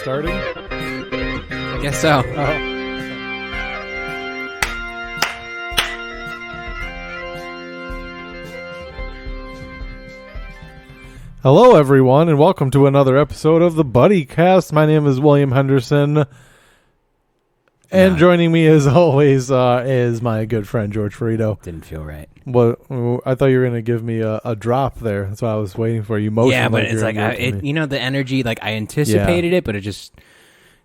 starting? Guess so. Hello, everyone, and welcome to another episode of the Buddycast. My name is William Henderson, and joining me, as always, is my good friend George Ferrito. Didn't feel right. Well, I thought you were going to give me a drop there. That's what I was waiting for. You motioned. Yeah, but it's like the energy. Like I anticipated it, but it just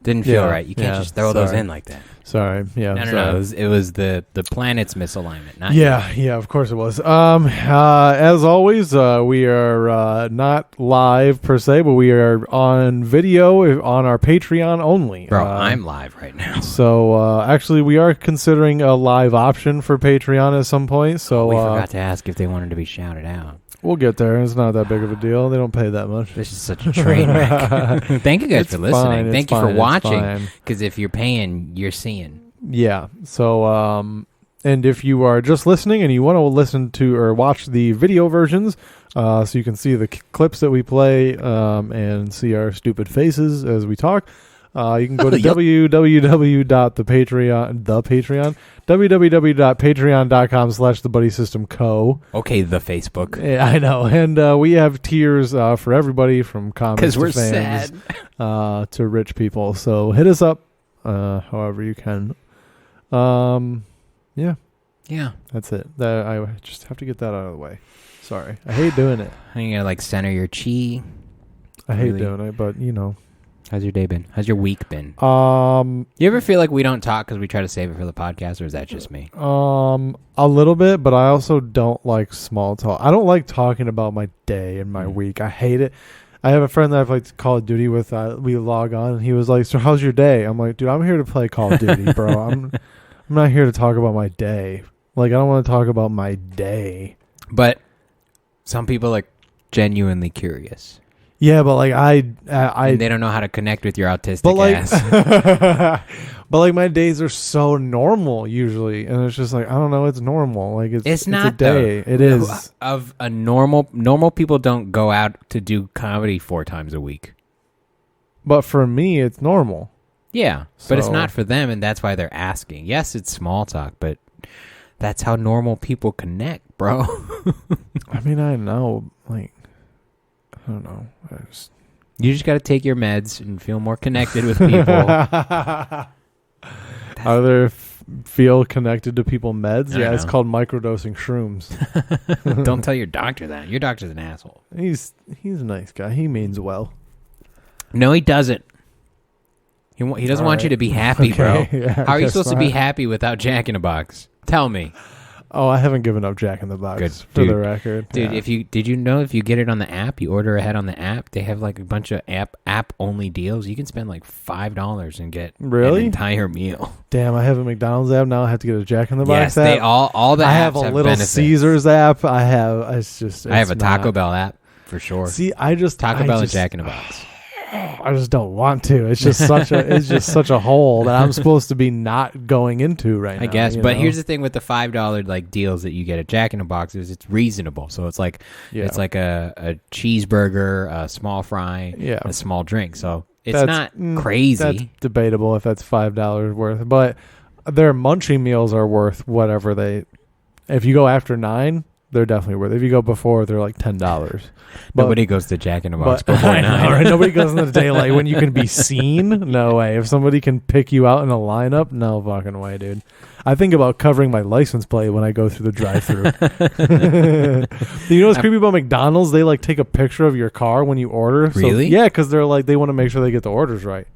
didn't feel right. You can't just throw those in like that. Sorry. Yeah. No. It was the planet's misalignment. Not Yeah. Of course it was. As always, we are not live per se, but we are on video on our Patreon only. Bro, I'm live right now. So actually, we are considering a live option for Patreon at some point. So we forgot to ask if they wanted to be shouted out. We'll get there. It's not that big of a deal. They don't pay that much. This is such a train wreck. Thank you guys for listening. Thank you for watching. Because if you're paying, you're seeing. Yeah. So, and if you are just listening and you want to listen to or watch the video versions, so you can see the clips that we play and see our stupid faces as we talk, you can go to www.patreon.com/thebuddy-system-co. Okay, the Facebook. Yeah, I know. And we have tiers for everybody from comics to we're fans to rich people. So hit us up however you can. Yeah, that's it. I just have to get that out of the way. Sorry, I hate doing it. You gotta like center your chi. I hate doing it, but you know. How's your day been? How's your week been? You ever feel like we don't talk because we try to save it for the podcast, or is that just me? A little bit, but I also don't like small talk. I don't like talking about my day and my week. I hate it. I have a friend that I've played Call of Duty with. We log on, and he was like, "So how's your day?" I'm like, "Dude, I'm here to play Call of Duty, bro. I'm not here to talk about my day. Like, I don't want to talk about my day." But some people are genuinely curious. Yeah, but like and they don't know how to connect with your autistic ass. But like my days are so normal usually, and it's just like I don't know, it's normal. Like it's not a day. Though. It is of a normal people don't go out to do comedy 4 times a week. But for me, it's normal. Yeah, but it's not for them, and that's why they're asking. Yes, it's small talk, but that's how normal people connect, bro. I mean, I know, like. I don't know. You just got to take your meds and feel more connected with people. Are feel connected to people meds? Yeah, it's know. called microdosing shrooms. Don't tell your doctor that. Your doctor's an asshole. He's a nice guy. He means well. No, he doesn't. He doesn't want you to be happy, bro. Yeah, how are you supposed to be happy without Jack in a Box? Tell me. Oh, I haven't given up Jack in the Box. Good, for the record. Dude, did you know if you get it on the app, you order ahead on the app, they have like a bunch of app only deals. You can spend like $5 and get an entire meal. Damn, I have a McDonald's app now. I have to get a Jack in the Box app. They all the apps I have a Little benefits. Caesars app. I have a Taco Bell app for sure. See, Taco Bell and Jack in the Box. I just don't want to. It's just such a hole that I'm supposed to be not going into right now. I guess, but here's the thing with the $5 like deals that you get at Jack in the Box is it's reasonable. So it's like it's like a cheeseburger, a small fry, a small drink. So it's not crazy. That's debatable if that's $5 worth, but their munching meals are worth whatever they. If you go after 9. They're definitely worth it. If you go before, they're like $10. Nobody goes to Jack in the Box before 9. Right? Nobody goes in the daylight when you can be seen. No way. If somebody can pick you out in a lineup, no fucking way, dude. I think about covering my license plate when I go through the drive-thru. You know what's creepy about McDonald's? They like take a picture of your car when you order. Really? Yeah, because they're like they want to make sure they get the orders right.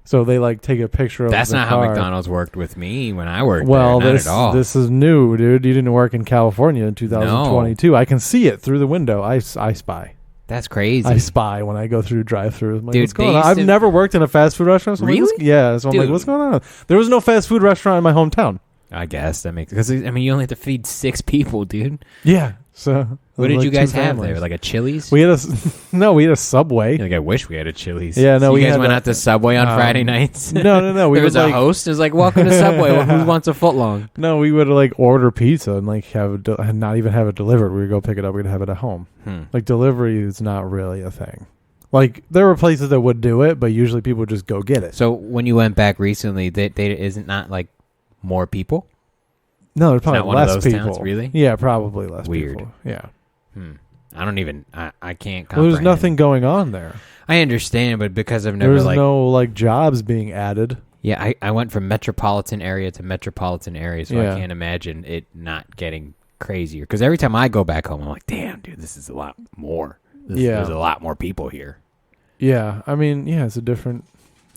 So they like take a picture of That's the not car. how McDonald's worked with me when I worked well, there. Not at all. This is new, dude. You didn't work in California in 2022. No. I can see it through the window. I spy. That's crazy. I spy when I go through drive-thru. Like, dude, what's going on? I've never worked in a fast food restaurant. So really? Yeah. So I'm like, what's going on? There was no fast food restaurant in my hometown. I guess that makes because I mean you only have to feed 6 people, dude. Yeah. So what did you guys have there? Like a Chili's? We had a Subway. Like I wish we had a Chili's. Yeah, no, so you guys went out to Subway on Friday nights. No. There was a host. It was like, welcome to Subway. Who wants a footlong? No, we would like order pizza and like not even have it delivered. We would go pick it up. We'd have it at home. Like delivery is not really a thing. Like, there were places that would do it, but usually people would just go get it. So when you went back recently, they isn't not like more people? No, there's probably less people. Towns, really? Yeah, probably less Weird. people. Yeah. I don't even. I can't comprehend. Well, there's nothing going on there. I understand, but because I've never there's no like jobs being added. Yeah, I went from metropolitan area to metropolitan area, so I can't imagine it not getting crazier. Because every time I go back home, I'm like, damn, dude, this is a lot more. There's a lot more people here. Yeah, I mean, it's a different.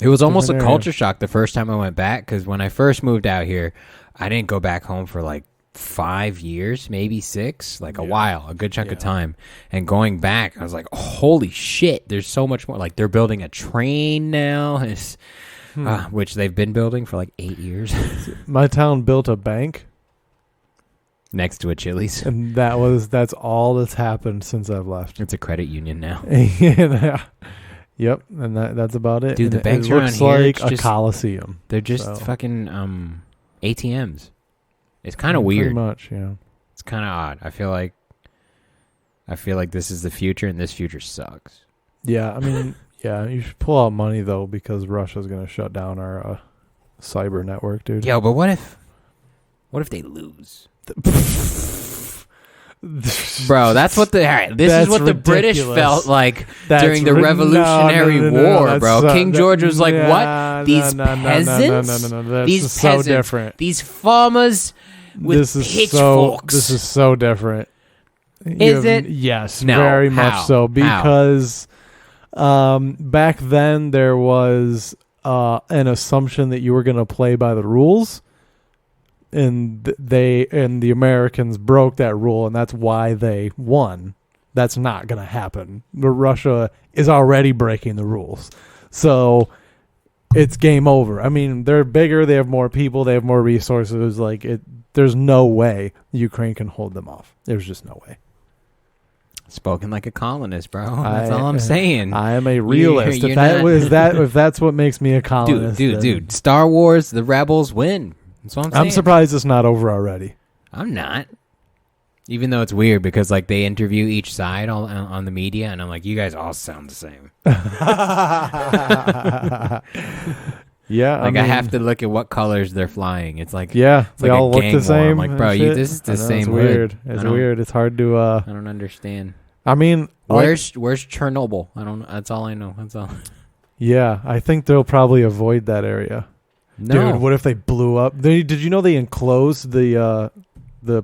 It was almost a culture shock the first time I went back, because when I first moved out here, I didn't go back home for like 5 years, maybe 6, like a while, a good chunk of time. And going back, I was like, holy shit, there's so much more. Like, they're building a train now, which they've been building for like 8 years. My town built a bank next to a Chili's, and that's all that's happened since I've left. It's a credit union now. Yeah. Yep, and that's about it. Dude, and the banks it around looks here, like a coliseum. They're just fucking ATMs. It's kind of weird. Pretty much, yeah. It's kind of odd. I feel like this is the future, and this future sucks. Yeah, I mean, you should pull out money though, because Russia's gonna shut down our cyber network, dude. Yeah, but what if they lose? Bro, that's what the ridiculous. British felt like during the Revolutionary War, bro. King George was like, "What? These peasants? These so peasants? Different. These farmers with pitchforks? This is so different. Is it? Yes, no, very much so. Because back then there was an assumption that you were going to play by the rules. And the Americans broke that rule, and that's why they won. That's not going to happen. But Russia is already breaking the rules. So it's game over. I mean, they're bigger, they have more people, they have more resources. Like there's no way Ukraine can hold them off. There's just no way. Spoken like a colonist, bro. That's all I'm saying. I am a realist. If that's what makes me a colonist. Dude. Star Wars, the rebels win. That's what I'm saying. I'm surprised it's not over already. I'm not. Even though it's weird because like they interview each side on the media, and I'm like, you guys all sound the same. Yeah, like I have to look at what colors they're flying. It's like they like all look the same. I'm like, bro, this is the same. It's weird. It's weird. It's hard to. I don't understand. I mean, where's Chernobyl? I don't. That's all I know. That's all. Yeah, I think they'll probably avoid that area. No. Dude, what if they blew up? Did you know they enclosed the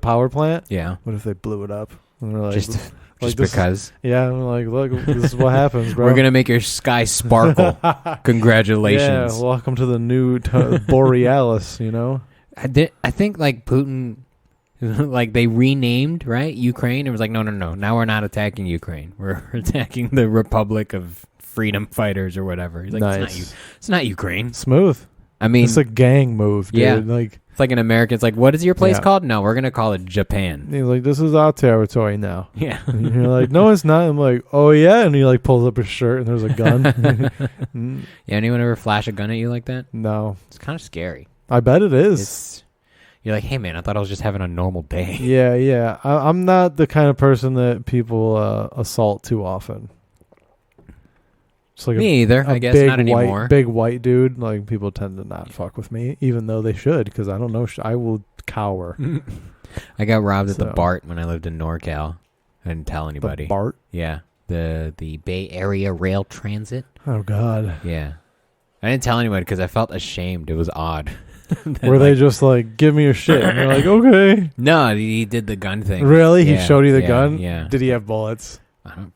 power plant? Yeah. What if they blew it up? And they're like, just because. Yeah, I'm like, look, this is what happens, bro. We're gonna make your sky sparkle. Congratulations. Yeah, welcome to the new Borealis. You know. I think like Putin, like they renamed Ukraine. It was like no. Now we're not attacking Ukraine. We're attacking the Republic of Freedom Fighters or whatever. He's like, nice. It's not Ukraine. Smooth. I mean, it's a gang move, dude. Yeah. Like it's like an American. It's like, what is your place called? No, we're gonna call it Japan. He's like, this is our territory now. Yeah. And you're like, no, it's not. I'm like, oh yeah, and he like pulls up his shirt and there's a gun. Yeah. Anyone ever flash a gun at you like that? No. It's kind of scary. I bet it is. You're like, hey man, I thought I was just having a normal day. Yeah. I'm not the kind of person that people assault too often. Like me either. I guess not anymore. Big white dude. Like people tend to not fuck with me, even though they should, because I don't know. I will cower. I got robbed at the BART when I lived in NorCal. I didn't tell anybody. The BART? Yeah, the Bay Area Rail Transit. Oh God. Yeah, I didn't tell anybody because I felt ashamed. It was odd. Were they just like, give me your shit? And you're like, okay. No, he did the gun thing. Really? He showed you the gun? Yeah. Did he have bullets?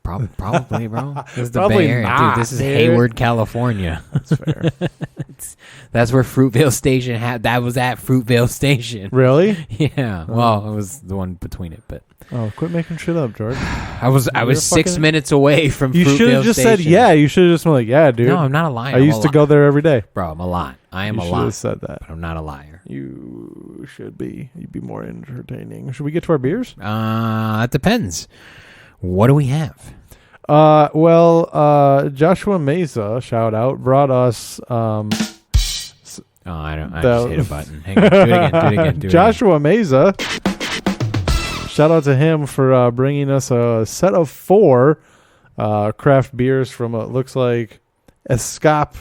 Probably, bro. This is the Probably Bay Area. not, dude, this is Hayward, California. That's fair. That's where Fruitvale Station that was at Fruitvale Station. Really? Yeah. Well, it was the one between it, but quit making shit up, George. I was 6 minutes away from You should have just Station. said yeah. You should have just been like, yeah, dude. No, I'm not a liar. I used to go there every day. Bro, I'm a lot. I am you a lot. You should have said that. But I'm not a liar. You should be. You'd be more entertaining. Should we get to our beers? It depends. What do we have? Joshua Mesa, shout out, brought us. I just hit a button. Hang on, do it again. Joshua Mesa, shout out to him for bringing us a set of 4 Craft beers from looks like Escape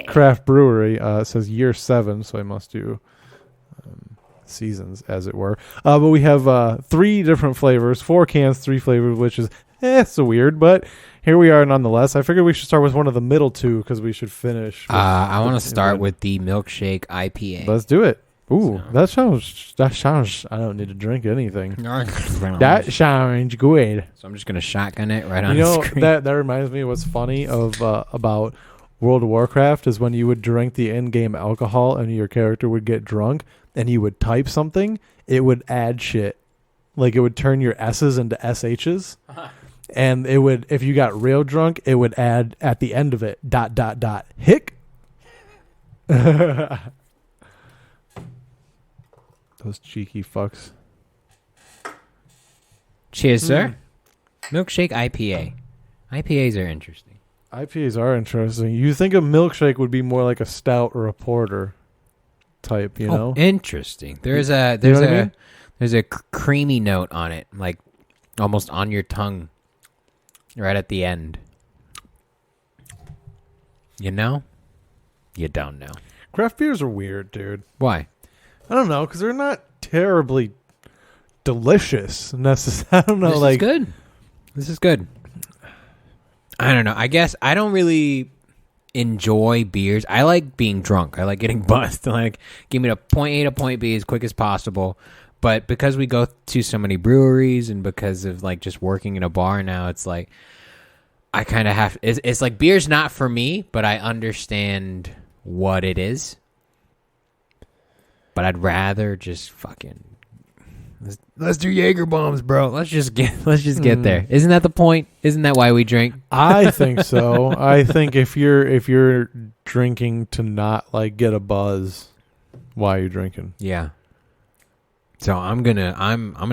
Craft Brewery. It says year 7, so I must do seasons, as it were. But we have 3 different flavors, 4 cans, 3 flavors, which is so weird, but here we are nonetheless. I figured we should start with one of the middle 2 because we should finish. I want to start with the Milkshake IPA. Let's do it. Ooh, that sounds. I don't need to drink anything. That sounds good. So I'm just gonna shotgun it right on the screen. That reminds me of what's funny of about World of Warcraft is when you would drink the in-game alcohol and your character would get drunk and you would type something, it would add shit. Like it would turn your S's into SH's. And it would, if you got real drunk, it would add at the end of it, ... hick. Those cheeky fucks. Cheers, sir. Milkshake IPA. IPAs are interesting. IPAs are interesting. You think a milkshake would be more like a stout or a porter type, you know? Interesting. There's a creamy note on it, like almost on your tongue, right at the end. You know? You don't know. Craft beers are weird, dude. Why? I don't know, because they're not terribly delicious necessarily. I don't know. This is good. I don't know. I guess I don't really enjoy beers. I like being drunk. I like getting buzzed. Like, give me to point A to point B as quick as possible. But because we go to so many breweries and because of like just working in a bar now, it's like I kind of have. It's like beer's not for me, but I understand what it is. But I'd rather just fucking let's do Jaeger bombs, bro. Let's just get there. Isn't that the point? Isn't that why we drink? I think so. I think if you're drinking to not like get a buzz, why are you drinking? Yeah. So I'm gonna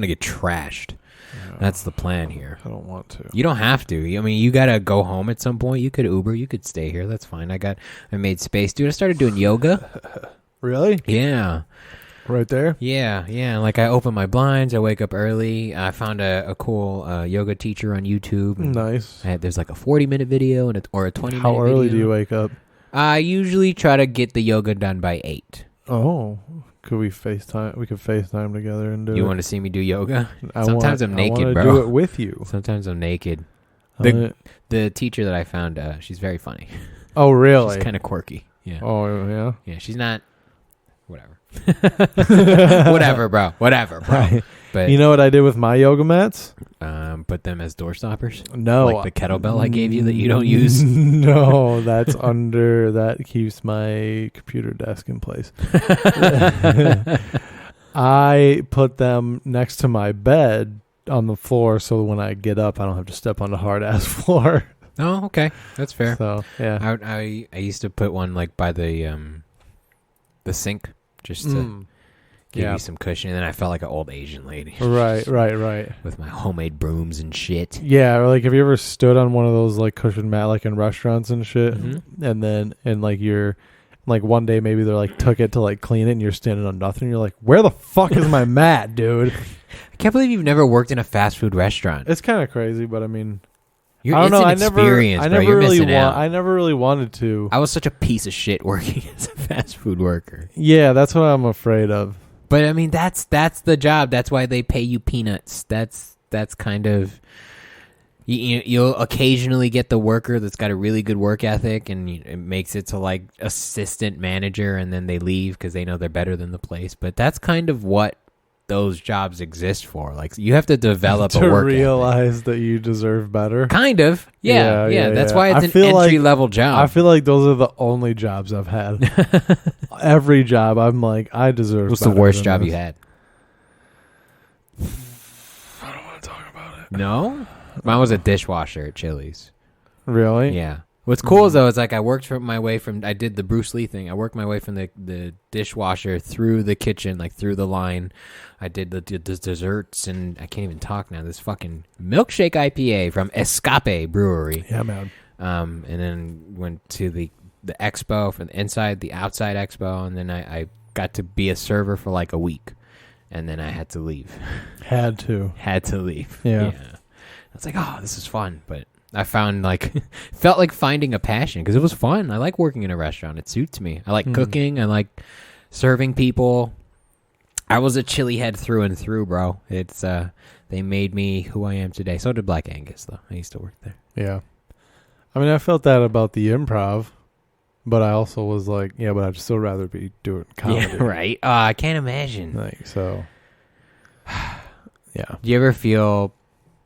get trashed. Yeah. That's the plan here. I don't want to. You don't have to. I mean, you gotta go home at some point. You could Uber. You could stay here. That's fine. I made space, dude. I started doing yoga. Really? Yeah. Right there? Yeah. Like I open my blinds. I wake up early. I found a cool yoga teacher on YouTube. Nice. There's like a 40-minute video or a 20-minute video. How early do you wake up? I usually try to get the yoga done by 8. Oh. Could we FaceTime? We could FaceTime together and do it. You want to see me do yoga? Sometimes I'm naked, I bro. I want to do it with you. Sometimes I'm naked. The teacher that I found, she's very funny. Oh, really? She's kind of quirky. Yeah. Oh, yeah? Yeah, she's not... Whatever. Whatever, bro. Right. But you know what I did with my yoga mats? Put them as door stoppers? No. Like the kettlebell I gave you that you don't use? No, that's that keeps my computer desk in place. I put them next to my bed on the floor so when I get up, I don't have to step on the hard-ass floor. Oh, okay. That's fair. So, yeah. I used to put one like by the sink just to give you some cushion, and then I felt like an old Asian lady. Right. With my homemade brooms and shit. Yeah, or like have you ever stood on one of those like cushion mat like in restaurants and shit, and like you're like one day maybe they're like took it to like clean it and you're standing on nothing and you're like, where the fuck is my mat, dude? I can't believe you've never worked in a fast food restaurant. It's kind of crazy, but I mean, I don't know. I never really wanted to. I was such a piece of shit working as a fast food worker. Yeah, that's what I'm afraid of. But I mean, that's the job. That's why they pay you peanuts. That's kind of you'll occasionally get the worker that's got a really good work ethic and it makes it to like assistant manager, and then they leave because they know they're better than the place. But that's kind of what those jobs exist for. Like you have to develop a work realize ethic. That you deserve better. Kind of. Yeah. That's why it's an entry level job. I feel like those are the only jobs I've had. Every job I'm like, I deserve. What's the worst job you had? I don't want to talk about it. No? Mine was a dishwasher at Chili's. Really? Yeah. What's cool is though is like I did the Bruce Lee thing. I worked my way from the dishwasher through the kitchen, like through the line. I did the desserts, and I can't even talk now. This fucking Milkshake IPA from Escape Brewery. Yeah, man. And then went to the expo from the inside, the outside expo, and then I got to be a server for like a week, and then I had to leave. Had to leave. Yeah. was like, oh, this is fun. But I found felt like finding a passion because it was fun. I like working in a restaurant. It suits me. I like cooking. I like serving people. I was a chili head through and through, bro. It's they made me who I am today. So did Black Angus, though. I used to work there. Yeah. I mean, I felt that about the improv, but I also was like, yeah, but I'd still rather be doing comedy. Yeah, right. I can't imagine. So, yeah. Do you ever feel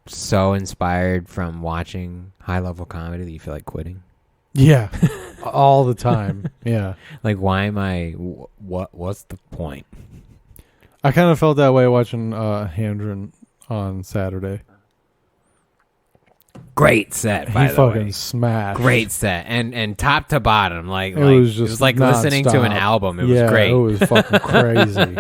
so inspired from watching high-level comedy that you feel like quitting? Yeah. All the time. Yeah. Like, why am I... What's the point? I kind of felt that way watching Handren on Saturday. Great set, by the way. He fucking smashed. Great set, and top to bottom, it was like listening to an album. It was great. It was fucking crazy.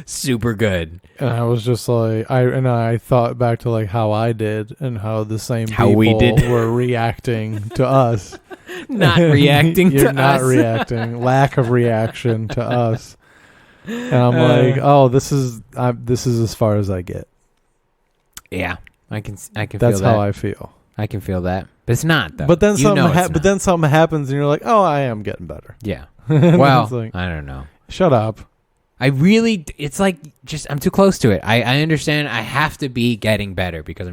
Super good. And I was just like, I thought back to like how I did and how the same people were reacting to us. Not reacting to us. Not reacting. Lack of reaction to us. And I'm like, oh, this is as far as I get. Yeah, I can feel that. That's how I feel. I can feel that, but it's not though. But then something happens, and you're like, oh, I am getting better. Yeah. Well, like, I don't know. Shut up. It's like I'm too close to it. I understand. I have to be getting better because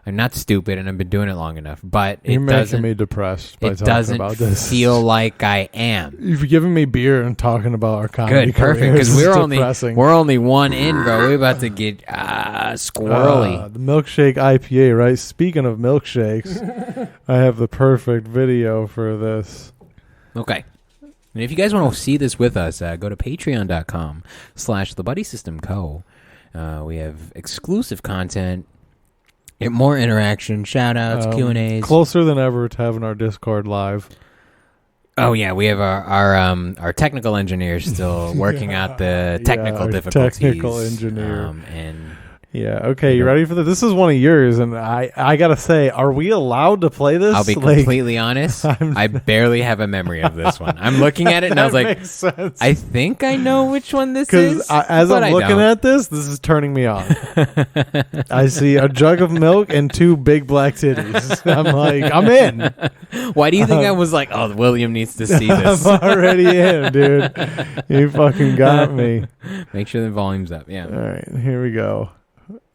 I'm not stupid and I've been doing it long enough, but you're making me depressed by talking about this. It doesn't feel like I am. You've given me beer and talking about our comedy. Good, perfect, because we're only one in, bro. We're about to get squirrely. The Milkshake IPA, right? Speaking of milkshakes, I have the perfect video for this. Okay. And if you guys want to see this with us, go to patreon.com/thebuddysystemco. We have exclusive content. Get more interaction, shout-outs, Q&As. Closer than ever to having our Discord live. Oh, yeah. We have our technical engineers still working out the technical difficulties. Technical engineer. Yeah, okay, you ready for this? This is one of yours, and I got to say, are we allowed to play this? I'll be completely honest. I barely have a memory of this one. I'm looking at it, and I was like, makes sense. I think I know which one this is. Because as I'm looking at this is turning me on. I see a jug of milk and two big black titties. I'm like, I'm in. Why do you think I was like, oh, William needs to see this? I'm already in, dude. You fucking got me. Make sure the volume's up, yeah. All right, here we go.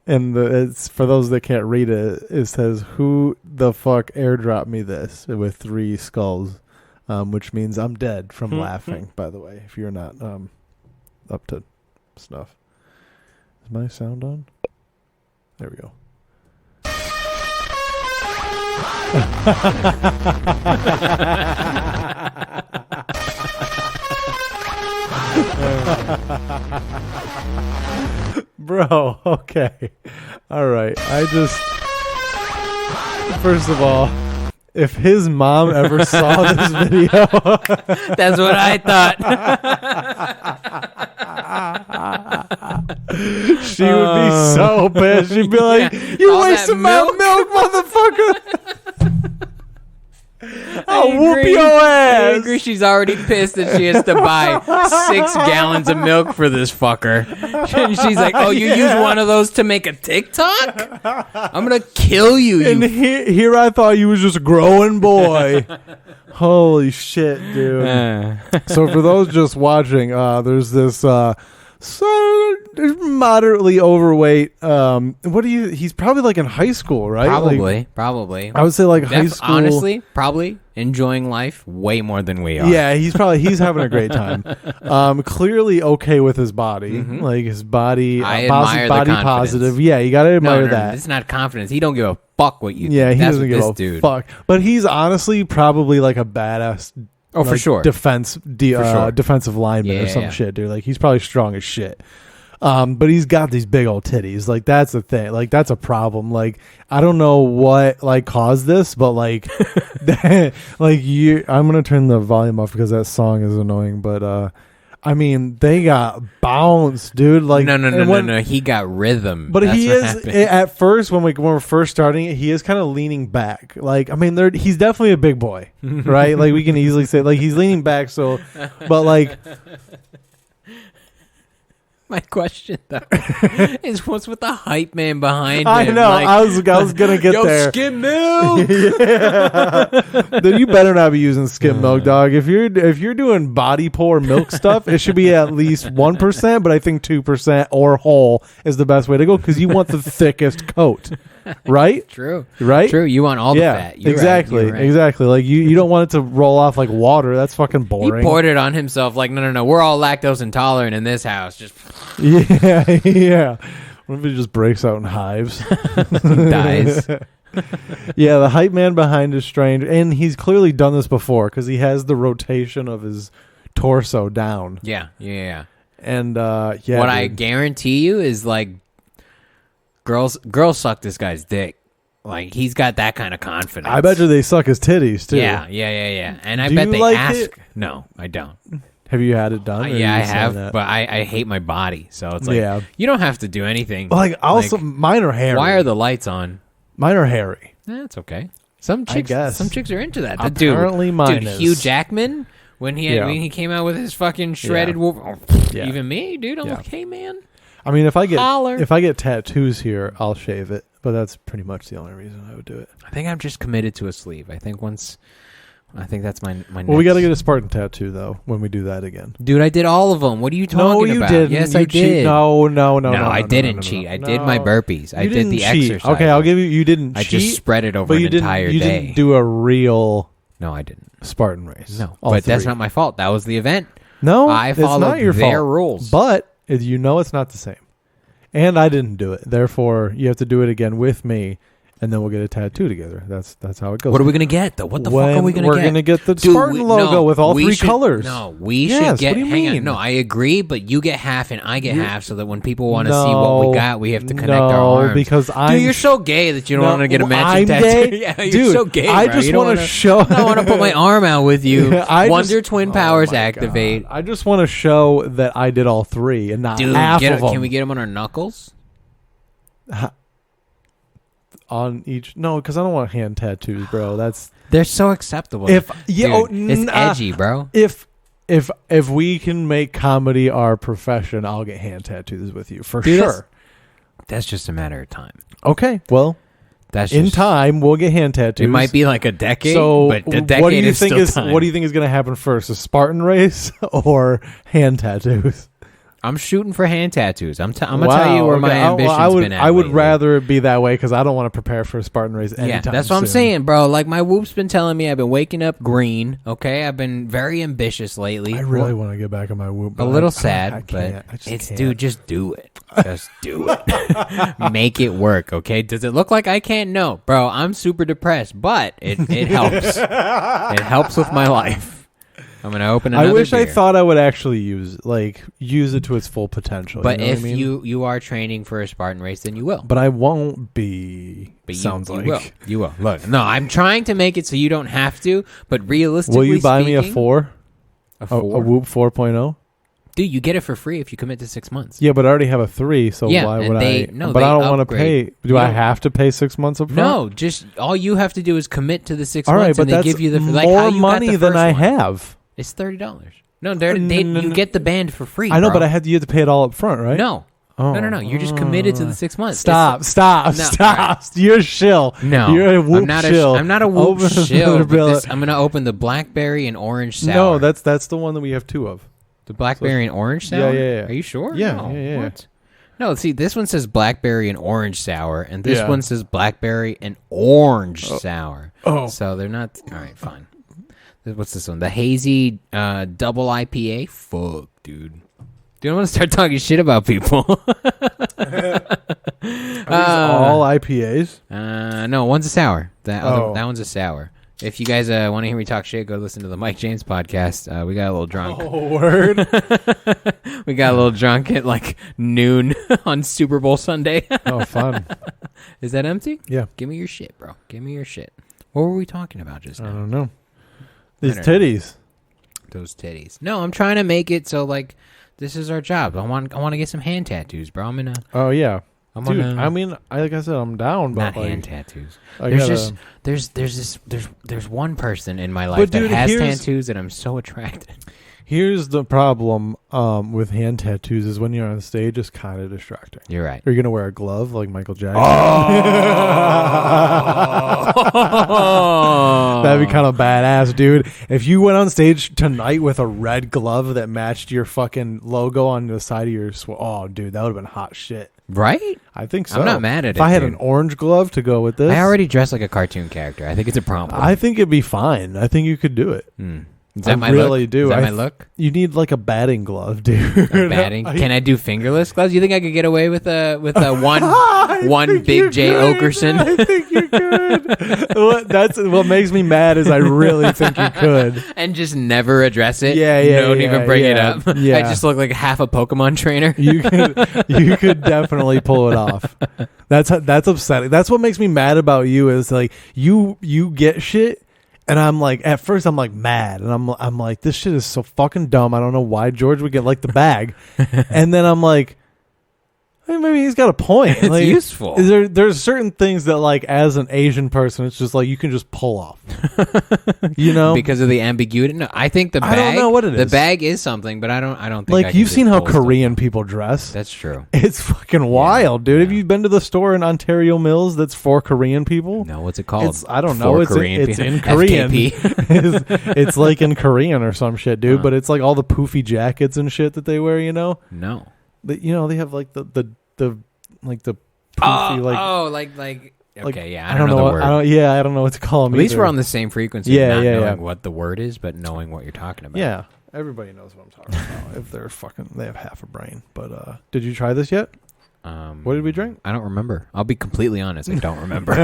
And it's for those that can't read it. It says, "Who the fuck airdropped me this?" with 3 skulls, which means I'm dead from laughing. By the way, if you're not up to snuff, is my sound on? There we go. Bro, okay. All right. First of all, if his mom ever saw this video, that's what I thought. She would be so pissed. She'd be like, "You wasted my milk, motherfucker." I'll whoop your ass. I agree. She's already pissed that she has to buy 6 gallons of milk for this fucker. And she's like, "Oh, you use one of those to make a TikTok? I'm gonna kill you." And here I thought you was just a growing boy. Holy shit, dude! So for those just watching, there's this moderately overweight. He's probably like in high school, right? Probably. I would say like high school. Honestly, probably enjoying life way more than we are. Yeah, he's having a great time. Clearly okay with his body, like his body, body positive. Yeah, you gotta admire that. It's not confidence. He don't give a fuck what you. Yeah, think. He doesn't give a fuck. But he's honestly probably like a badass. Oh, for sure. Defensive lineman or some shit, dude. Like he's probably strong as shit. But he's got these big old titties. Like that's the thing. Like that's a problem. Like I don't know what like caused this, but like, I'm gonna turn the volume off because that song is annoying. But I mean, they got bounced, dude. Like no. He got rhythm. But he is at first when we're first starting it, he is kind of leaning back. Like I mean, he's definitely a big boy, right? Like we can easily say like he's leaning back. So, but like. My question though is, what's with the hype man behind him? I know. Like, I was gonna get there. Skim milk. Then you better not be using skim milk, dog. If you're doing body pour milk stuff, it should be at least 1%. But I think 2% or whole is the best way to go because you want the thickest coat, right? True. Right. True. You want all the fat. You're exactly. Right. Exactly. Like you don't want it to roll off like water. That's fucking boring. He poured it on himself. Like no. We're all lactose intolerant in this house. Just. Yeah. What if it just breaks out in hives? Dies. Yeah, the hype man behind is strange. And he's clearly done this before because he has the rotation of his torso down. Yeah. And, what dude. I guarantee you is, like, girls suck this guy's dick. Like, he's got that kind of confidence. I bet you they suck his titties, too. Yeah. And I bet they ask. It? No, I don't. Have you had it done? Yeah, I have, but I hate my body. So it's like, you don't have to do anything. Like, also, mine are hairy. Why are the lights on? Mine are hairy. That's okay. Some chicks are into that. Apparently mine is. Hugh Jackman, when he came out with his fucking shredded wolf. Even me, dude, I'm like, hey, man. I mean, if I get tattoos here, I'll shave it. But that's pretty much the only reason I would do it. I think I'm just committed to a sleeve. I think that's my Well, we got to get a Spartan tattoo, though, when we do that again. Dude, I did all of them. What are you talking about? Didn't. Yes, you I cheat. did. No, I didn't cheat. I did my burpees. I did the exercise. Okay, I'll give you. You didn't cheat. I just spread it over an entire day. You didn't do a real. No, I didn't. Spartan race. No, but that's not my fault. That was the event. No, I followed their rules. But you know it's not the same. And I didn't do it. Therefore, you have to do it again with me. And then we'll get a tattoo together. That's how it goes. What are we going to get, though? What the fuck are we going to get? We're going to get the Spartan logo with all three colors. No, we should get... Hang on. No, I agree, but you get half and I get half so that when people want to see what we got, we have to connect our arms. Because Dude, you're so gay that you don't want to get a matching tattoo. Yeah, you're so gay, I just want to show... I want to put my arm out with you. Wonder Twin Powers activate. I just want to show that I did all three and not half of them. Can we get them on our knuckles? On each because I don't want hand tattoos, bro. They're so acceptable. It's edgy, bro. If we can make comedy our profession, I'll get hand tattoos with you for sure. That's just a matter of time. Okay, well, that's in time we'll get hand tattoos. It might be like a decade, but a decade what do you think is time. What do you think is going to happen first, a Spartan race or hand tattoos? I'm shooting for hand tattoos. I'm going to tell you where my ambition's been at. I would rather it be that way because I don't want to prepare for a Spartan race anytime soon. That's what I'm saying, bro. Like, my whoop's been telling me I've been waking up green, okay? I've been very ambitious lately. I really want to get back on my whoop. A little sad, but dude, just do it. Just do it. Make it work, okay? Does it look like I can't? No. Bro, I'm super depressed, but it helps. It helps with my life. I'm going to open another I wish beer. I thought I would actually use it to its full potential. But you know if you are training for a Spartan race, then you will. But I won't be. But you will. Look, no, I'm trying to make it so you don't have to. But realistically, will you buy me a 4? A 4? A Whoop 4.0? Dude, you get it for free if you commit to 6 months. Yeah, but I already have a 3, so why would I? No, but I don't want to pay. Do I have to pay 6 months up front? No, just all you have to do is commit to the 6 months. All right, but and they give you more money than I have. It's $30. No, you get the band for free. I know, bro. but you had to pay it all up front, right? No. No. You're just committed to the 6 months. Stop. Right. You're a shill. No. You're a whoop shill. I'm not a whoop shill. I'm going to open the blackberry and orange sour. No, that's the one that we have 2 of. The blackberry and orange sour? Yeah. Are you sure? Yeah, yeah. What? No, see, this one says blackberry and orange sour, and this one says blackberry and orange sour. Oh. So they're not... All right, fine. What's this one? The hazy double IPA? Fuck, dude. Dude, I want to start talking shit about people. Are these all IPAs? No, one's a sour. That one's a sour. If you guys want to hear me talk shit, go listen to the Mike James podcast. We got a little drunk. Oh, word. We got a little drunk at like noon on Super Bowl Sunday. Oh, fun. Is that empty? Yeah. Give me your shit, bro. Give me your shit. What were we talking about just now? I don't know. These titties. Those titties. No, I'm trying to make it so like this is our job. I want to get some hand tattoos, bro. I'm in a. Oh yeah. Dude, I mean, like I said, I'm down, but not hand tattoos. There's one person in my life that has tattoos, and I'm so attracted. Here's the problem with hand tattoos is when you're on stage, it's kind of distracting. You're right. Are you going to wear a glove like Michael Jackson? Oh! That'd be kind of badass, dude. If you went on stage tonight with a red glove that matched your fucking logo on the side of your... Oh, dude, that would have been hot shit. Right? I think so. I'm not mad at it. If I had an orange glove to go with this... I already dress like a cartoon character. I think it's a problem. I think it'd be fine. I think you could do it. Is that my really look? do. Is that my look? You need like a batting glove, dude. A batting? Can I do fingerless gloves? You think I could get away with a one Big J Okerson? I think you could. That's what makes me mad is I really think you could. And just never address it. Yeah. Don't even bring it up. Yeah. I just look like half a Pokemon trainer. You could definitely pull it off. That's upsetting. That's what makes me mad about you is like you get shit. And I'm like, at first I'm like mad, and I'm like, this shit is so fucking dumb. I don't know why George would get like the bag, and then I'm like, hey, maybe he's got a point. It's useful. There's certain things that like as an Asian person, it's just like you can just pull off, you know, because of the ambiguity. No, I think the bag. I don't know what it is. The bag is something, but I don't think like I can you've seen how pull stuff Korean off. people dress. That's true. It's fucking wild, dude. Yeah. Have you been to the store in Ontario Mills that's for Korean people? No, what's it called? I don't know. It's in Korean. It's like in Korean or some shit, dude. But it's like all the poofy jackets and shit that they wear. You know? No. You know they have like the like the poofy okay, yeah. I don't know the word. I don't know what to call them. At least we're on the same frequency. Yeah, not yeah, knowing what the word is, but knowing what you're talking about. Yeah, everybody knows what I'm talking about. If they have half a brain. But did you try this yet? What did we drink? I don't remember. I'll be completely honest. I don't remember.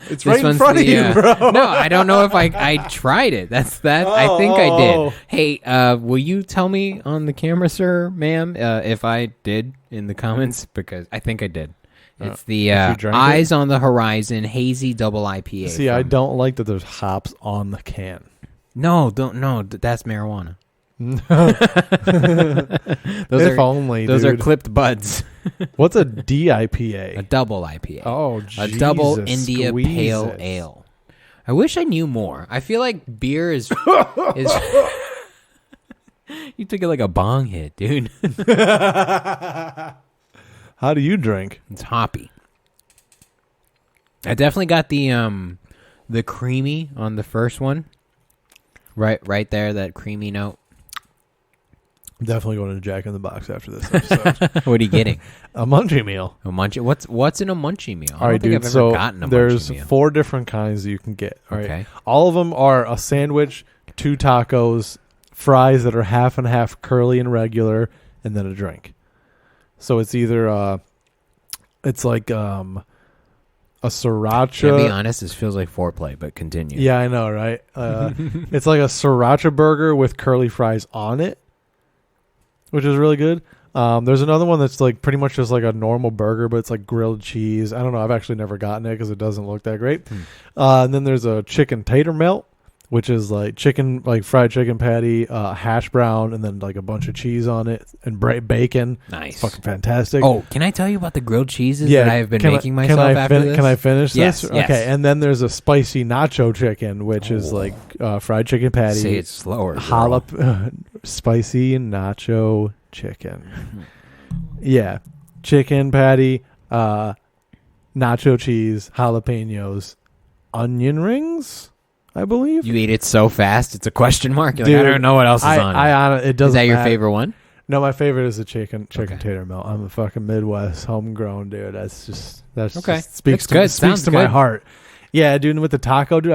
It's right in front of you, bro. No, I don't know if I tried it. I think I did. Hey, will you tell me on the camera, sir, ma'am, if I did in the comments? Because I think I did. It's the Eyes on the Horizon Hazy Double IPA. See, I don't like that there's hops on the can. No, that's marijuana. Those are clipped buds. What's a DIPA? A double IPA. Oh, Jesus, a double India squeezes. Pale Ale. I wish I knew more. I feel like beer is You took it like a bong hit, dude. How do you drink? It's hoppy. I definitely got the creamy on the first one. Right there, that creamy note. I'm definitely going to Jack in the Box after this episode. What are you getting? A munchie meal. A munchie? What's in a munchie meal? All right, dude. I've ever gotten a there's munchie meal. 4 different kinds that you can get. All right. Okay. All of them are a sandwich, 2 tacos, fries that are half and half curly and regular, and then a drink. So it's either it's like a sriracha. To be honest, this feels like foreplay, but continue. Yeah, I know, right? It's like a sriracha burger with curly fries on it, which is really good. There's another one that's like pretty much just like a normal burger, but it's like grilled cheese. I don't know. I've actually never gotten it because it doesn't look that great. And then there's a chicken tater melt, which is like chicken, like fried chicken patty, hash brown, and then like a bunch of cheese on it and bacon. Nice. It's fucking fantastic. Oh, can I tell you about the grilled cheeses that I have been making myself after this? Can I finish yes, this? Yes. Okay, and then there's a spicy nacho chicken, which is like fried chicken patty. Say it slower. Spicy nacho chicken. Yeah. Chicken patty, nacho cheese, jalapenos, onion rings, I believe. You eat it so fast, it's a question mark. You're like, I don't know what else is on it. It doesn't Is that your matter. favorite one? No, my favorite is the chicken tater melt. I'm a fucking Midwest homegrown dude. That's okay. Just speaks to my heart. Yeah, dude. With the taco, dude,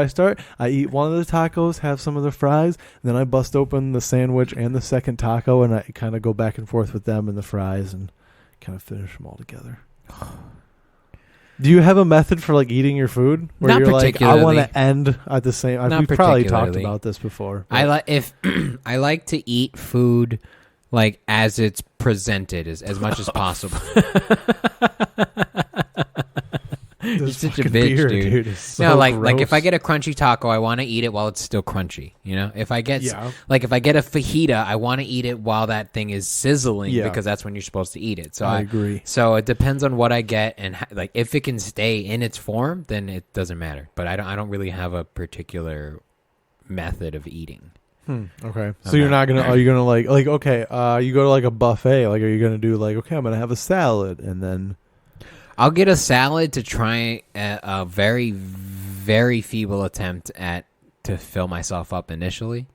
I eat one of the tacos, have some of the fries, and then I bust open the sandwich and the second taco, and I kind of go back and forth with them and the fries, and kind of finish them all together. Do you have a method for like eating your food where Not you're like, I want to end at the same? Not We've probably talked about this before. I like to eat food like as it's presented as much as possible. You're such a bitch, dude. So no, like gross. if I get a crunchy taco, I want to eat it while it's still crunchy. You know, if I get a fajita, I want to eat it while that thing is sizzling because that's when you're supposed to eat it. So I agree. So it depends on what I get and like if it can stay in its form, then it doesn't matter. But I don't really have a particular method of eating. Okay. So you're not gonna? Are you gonna like? Okay. You go to like a buffet. Like, are you gonna do like? Okay, I'm gonna have a salad, and then I'll get a salad to try a very, very feeble attempt to fill myself up initially.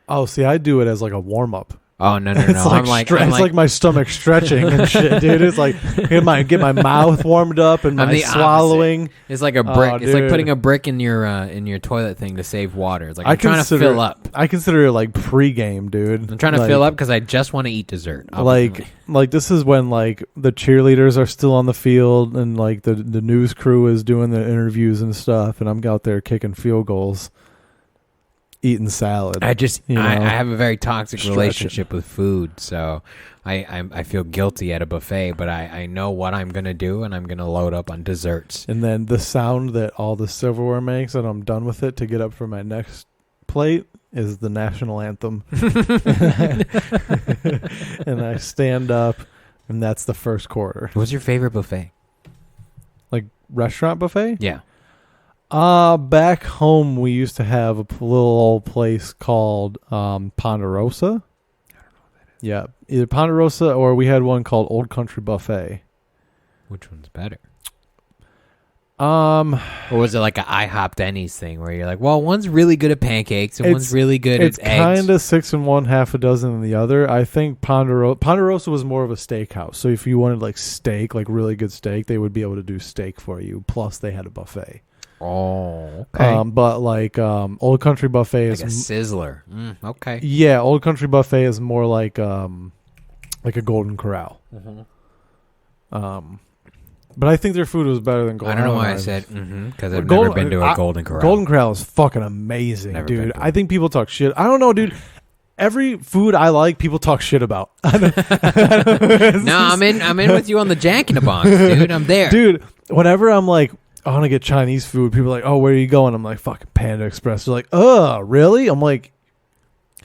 Oh, see, I do it as like a warm up. Oh no! It's like my stomach stretching and shit, dude. It's like get my mouth warmed up and my swallowing. Opposite. It's like a brick. It's like putting a brick in your toilet thing to save water. It's like I'm trying to fill up. I consider it like pregame, dude. I'm trying to fill up because I just want to eat dessert. Like this is when like the cheerleaders are still on the field and like the news crew is doing the interviews and stuff, and I'm out there kicking field goals. Eating salad. I have a very toxic relationship with food, so I feel guilty at a buffet, but I know what I'm gonna do, and I'm gonna load up on desserts. And then the sound that all the silverware makes, and I'm done with it to get up for my next plate, is the national anthem. And I stand up, and that's the first quarter. What's your favorite buffet? Like restaurant buffet? Yeah. Back home we used to have a little old place called Ponderosa. I don't know what that is. Yeah, either Ponderosa or we had one called Old Country Buffet. Which one's better? Or was it like an IHOP Denny's thing where you're like, well, one's really good at pancakes and one's really good at eggs? It's kind of 6 in one, half a dozen in the other. I think Ponderosa was more of a steakhouse. So if you wanted like steak, like really good steak, they would be able to do steak for you. Plus they had a buffet. Oh, okay. But like Old Country Buffet is like a sizzler. Okay. Yeah, Old Country Buffet is more like a Golden Corral. Mm-hmm. But I think their food was better than Golden Corral. I don't know why I said because I've never been to a Golden Corral. Golden Corral is fucking amazing, dude. I think people talk shit. I don't know, dude. Every food I like, people talk shit about. No, I'm in with you on the Jack in the Box, dude. I'm there, dude. Whenever I'm like, I want to get Chinese food, people are like, oh, where are you going? I'm like, fucking Panda Express. They're like, really? I'm like,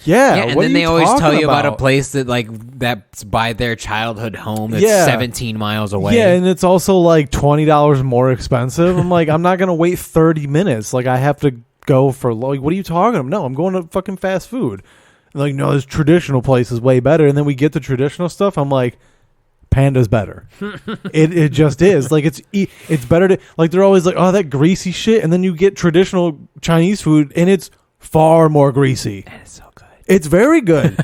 yeah. And then they always tell you about a place that's by their childhood home that's 17 miles away. Yeah, and it's also like $20 more expensive. I'm like, I'm not going to wait 30 minutes. Like, I have to go for, like, what are you talking about? No, I'm going to fucking fast food. And like, no, this traditional place is way better. And then we get the traditional stuff. I'm like, Panda's better. It just is. Like it's better to like they're always like, oh, that greasy shit, and then you get traditional Chinese food and it's far more greasy. And it's so good. It's very good.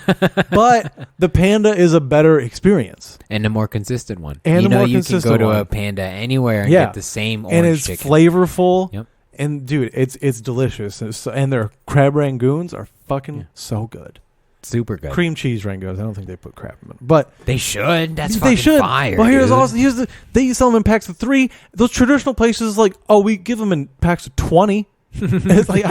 But the Panda is a better experience. And a more consistent one. And you can go to a Panda anywhere and get the same orange and it's chicken. Flavorful. Yep. And dude, it's delicious. And their crab rangoons are fucking so good. Super good. Cream cheese rangoons. I don't think they put crab in them, but they should. That's fucking fire. Well, they sell them in packs of 3. Those traditional places, like, oh, we give them in packs of 20. It's like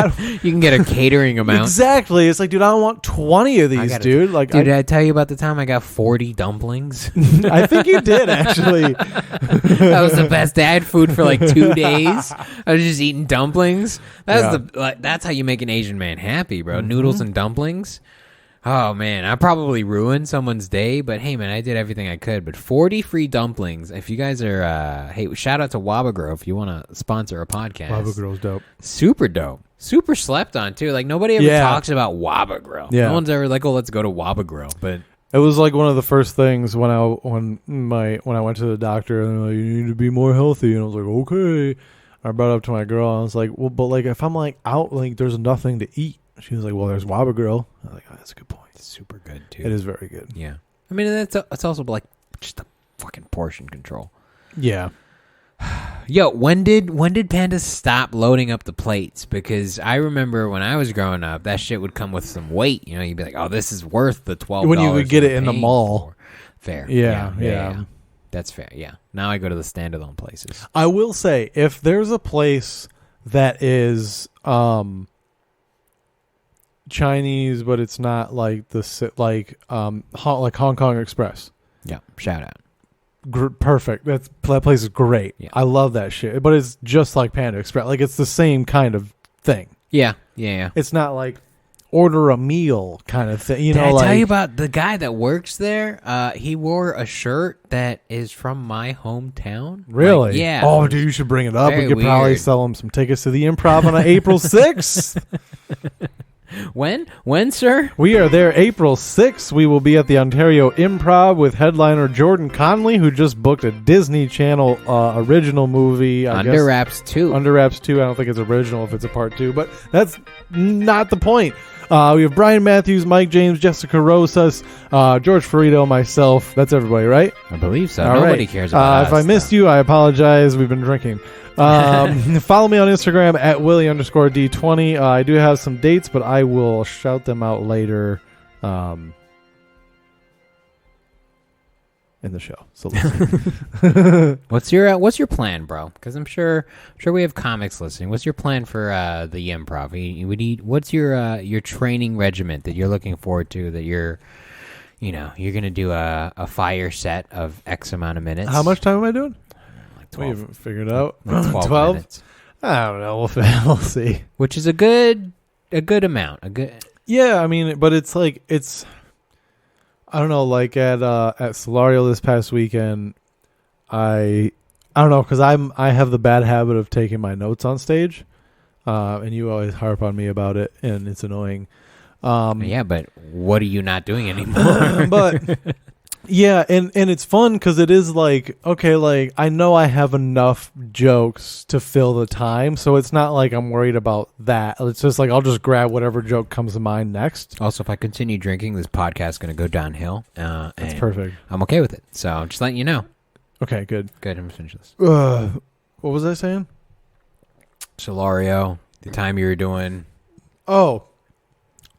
you can get a catering amount. Exactly. It's like, dude, I don't want 20 of these, dude. Like, dude, did I tell you about the time I got 40 dumplings? I think you did, actually. That was the best. I had food for like 2 days. I was just eating dumplings. That's how you make an Asian man happy, bro. Mm-hmm. Noodles and dumplings. Oh, man, I probably ruined someone's day, but hey, man, I did everything I could. But 40 free dumplings. If you guys are, hey, shout out to Wabagro if you want to sponsor a podcast. Wabagro's dope. Super dope. Super slept on, too. Like, nobody ever talks about Wabagro. Yeah. No one's ever like, oh, let's go to Wabagro. But it was like one of the first things when I went to the doctor, and they're like, you need to be more healthy. And I was like, okay. I brought it up to my girl, and I was like, well, but like if I'm like out, like there's nothing to eat. She was like, well, there's Wabagro. I was like, oh, that's a good point. It's super good, too. It is very good. Yeah. I mean, it's also like just the fucking portion control. Yeah. Yo, when did Pandas stop loading up the plates? Because I remember when I was growing up, that shit would come with some weight. You know, you'd be like, oh, this is worth the $12. When you would get it in the mall. Fair. Yeah. That's fair, yeah. Now I go to the standalone places. I will say, if there's a place that is Chinese, but it's not like like Hong Kong Express. Yeah, shout out. Perfect. That place is great. Yeah. I love that shit. But it's just like Panda Express. Like it's the same kind of thing. Yeah. It's not like order a meal kind of thing. Did I tell you about the guy that works there? He wore a shirt that is from my hometown. Really? Like, yeah. Oh, dude, you should bring it up. We could probably sell him some tickets to the Improv on April 6th. When, sir? We are there April 6th. We will be at the Ontario Improv with headliner Jordan Conley, who just booked a Disney Channel original movie. Under Wraps 2. Under Wraps 2. I don't think it's original if it's a part 2, but that's not the point. We have Brian Matthews, Mike James, Jessica Rosas, George Ferrito, myself. That's everybody, right? I believe so. All Nobody right. cares about us. If I missed you, I apologize. We've been drinking. Follow me on Instagram at Willie_D20. I do have some dates, but I will shout them out later in the show. So what's your plan, bro? Because I'm sure we have comics listening. What's your plan for the improv? What's your training regiment that you're looking forward to? That you're gonna do a fire set of X amount of minutes. How much time am I doing? 12. We haven't figured it out. Like 12 minutes. I don't know. We'll see. Which is a good amount. Yeah, I mean, but it's like I don't know. Like at Solario this past weekend, I don't know because I have the bad habit of taking my notes on stage, and you always harp on me about it, and it's annoying. Yeah, but what are you not doing anymore? But. Yeah, and it's fun because it is like, okay, like I know I have enough jokes to fill the time, so it's not like I'm worried about that. It's just like I'll just grab whatever joke comes to mind next. Also, if I continue drinking, this podcast is going to go downhill. That's perfect. I'm okay with it, so just letting you know. Okay, good. Good, I'm going to finish this. What was I saying? Solario, the time you were doing. Oh,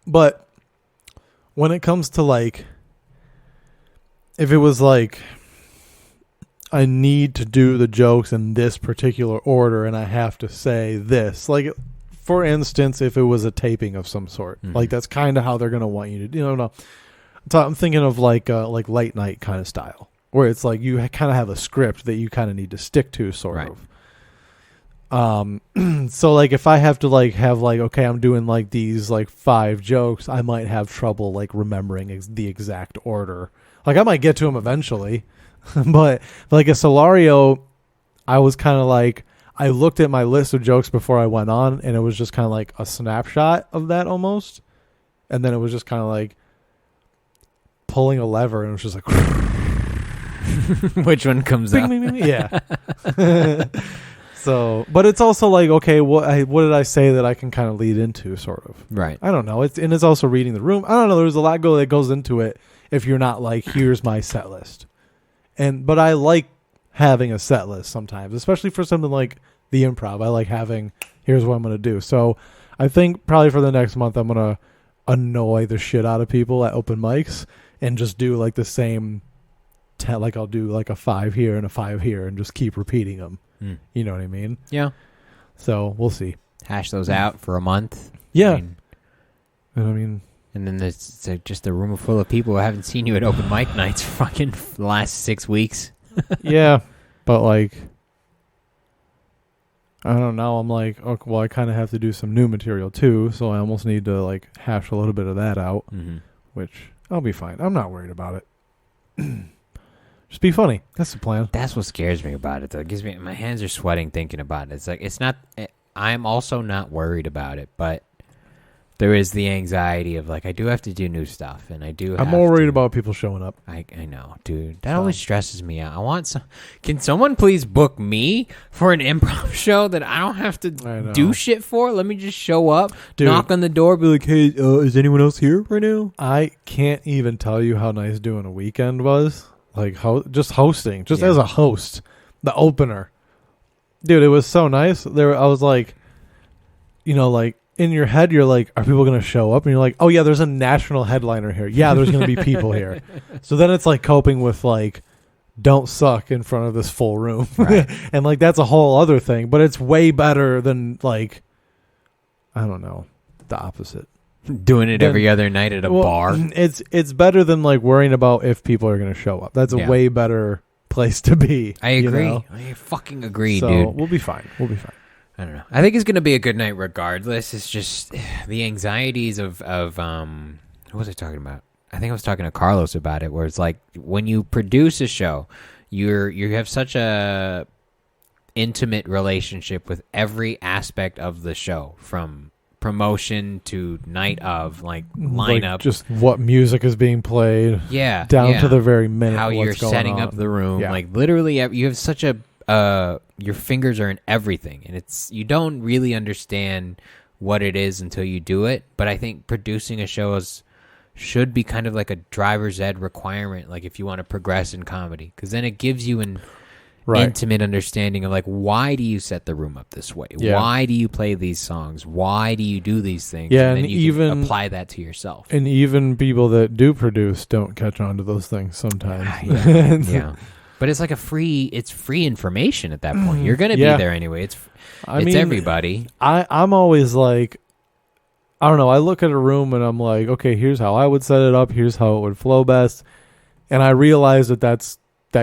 but when it comes to like... If it was like, I need to do the jokes in this particular order and I have to say this. Like, for instance, if it was a taping of some sort. Mm-hmm. Like, that's kind of how they're going to want you to, no. I'm thinking of like late night kind of style. Where it's like you kind of have a script that you kind of need to stick to, sort of. So, like, if I have to, like, have, like, okay, I'm doing, like, these, like, 5 jokes, I might have trouble, like, remembering the exact order. Like, I might get to them eventually, but like a Solario, I was kind of like, I looked at my list of jokes before I went on, and it was just kind of like a snapshot of that almost. And then it was just kind of like pulling a lever, and it was just like, which one comes up? Yeah. So, but it's also like, okay, what did I say that I can kind of lead into, sort of? Right. I don't know. It's also reading the room. I don't know. There's a lot that goes into it. If you're not like, here's my set list. But I like having a set list sometimes, especially for something like the improv. I like having, here's what I'm going to do. So I think probably for the next month, I'm going to annoy the shit out of people at open mics and just do like the same, like I'll do like a 5 here and a 5 here and just keep repeating them. You know what I mean? Yeah. So we'll see. Hash those out for a month. Yeah. I mean and then there's just a room full of people who haven't seen you at open mic nights for fucking the last 6 weeks. Yeah, but like, I don't know. I'm like, okay, well, I kind of have to do some new material too, so I almost need to like hash a little bit of that out, which I'll be fine. I'm not worried about it. Just be funny. That's the plan. That's what scares me about it, though. It gives me, my hands are sweating thinking about it. It's like, it's not, I'm also not worried about it, but there is the anxiety of like, I do have to do new stuff, and I'm more worried about people showing up. I know, dude. That always stresses me out. I want some. Can someone please book me for an improv show that I don't have to do shit for? Let me just show up, dude, knock on the door, be like, hey, is anyone else here right now? I can't even tell you how nice doing a weekend was. Like, just hosting, as a host, the opener. Dude, it was so nice. I was like, like, in your head, you're like, are people going to show up? And you're like, oh, yeah, there's a national headliner here. Yeah, there's going to be people here. So then it's like coping with, like, don't suck in front of this full room. Right. And, like, that's a whole other thing. But it's way better than, like, I don't know, the opposite. Doing it every other night at a bar. It's better than, like, worrying about if people are going to show up. That's a way better place to be. I agree. I fucking agree, so dude. We'll be fine. I don't know. I think it's going to be a good night regardless. It's just the anxieties of what was I talking about? I think I was talking to Carlos about it, where it's like when you produce a show, you have such a intimate relationship with every aspect of the show, from promotion to night of, like lineup, like just what music is being played, down to the very minute, how you're setting up the room, like literally you have such a your fingers are in everything, and you don't really understand what it is until you do it. But I think producing a show should be kind of like a driver's ed requirement, like if you want to progress in comedy, because then it gives you an intimate understanding of like, why do you set the room up this way? Why do you play these songs? Why do you do these things? And then you can apply that to yourself. And even people that do produce don't catch on to those things sometimes. Yeah. But it's like it's free information at that point. You're going to be there anyway. It's everybody. I'm always like, I don't know. I look at a room and I'm like, okay, here's how I would set it up. Here's how it would flow best. And I realize that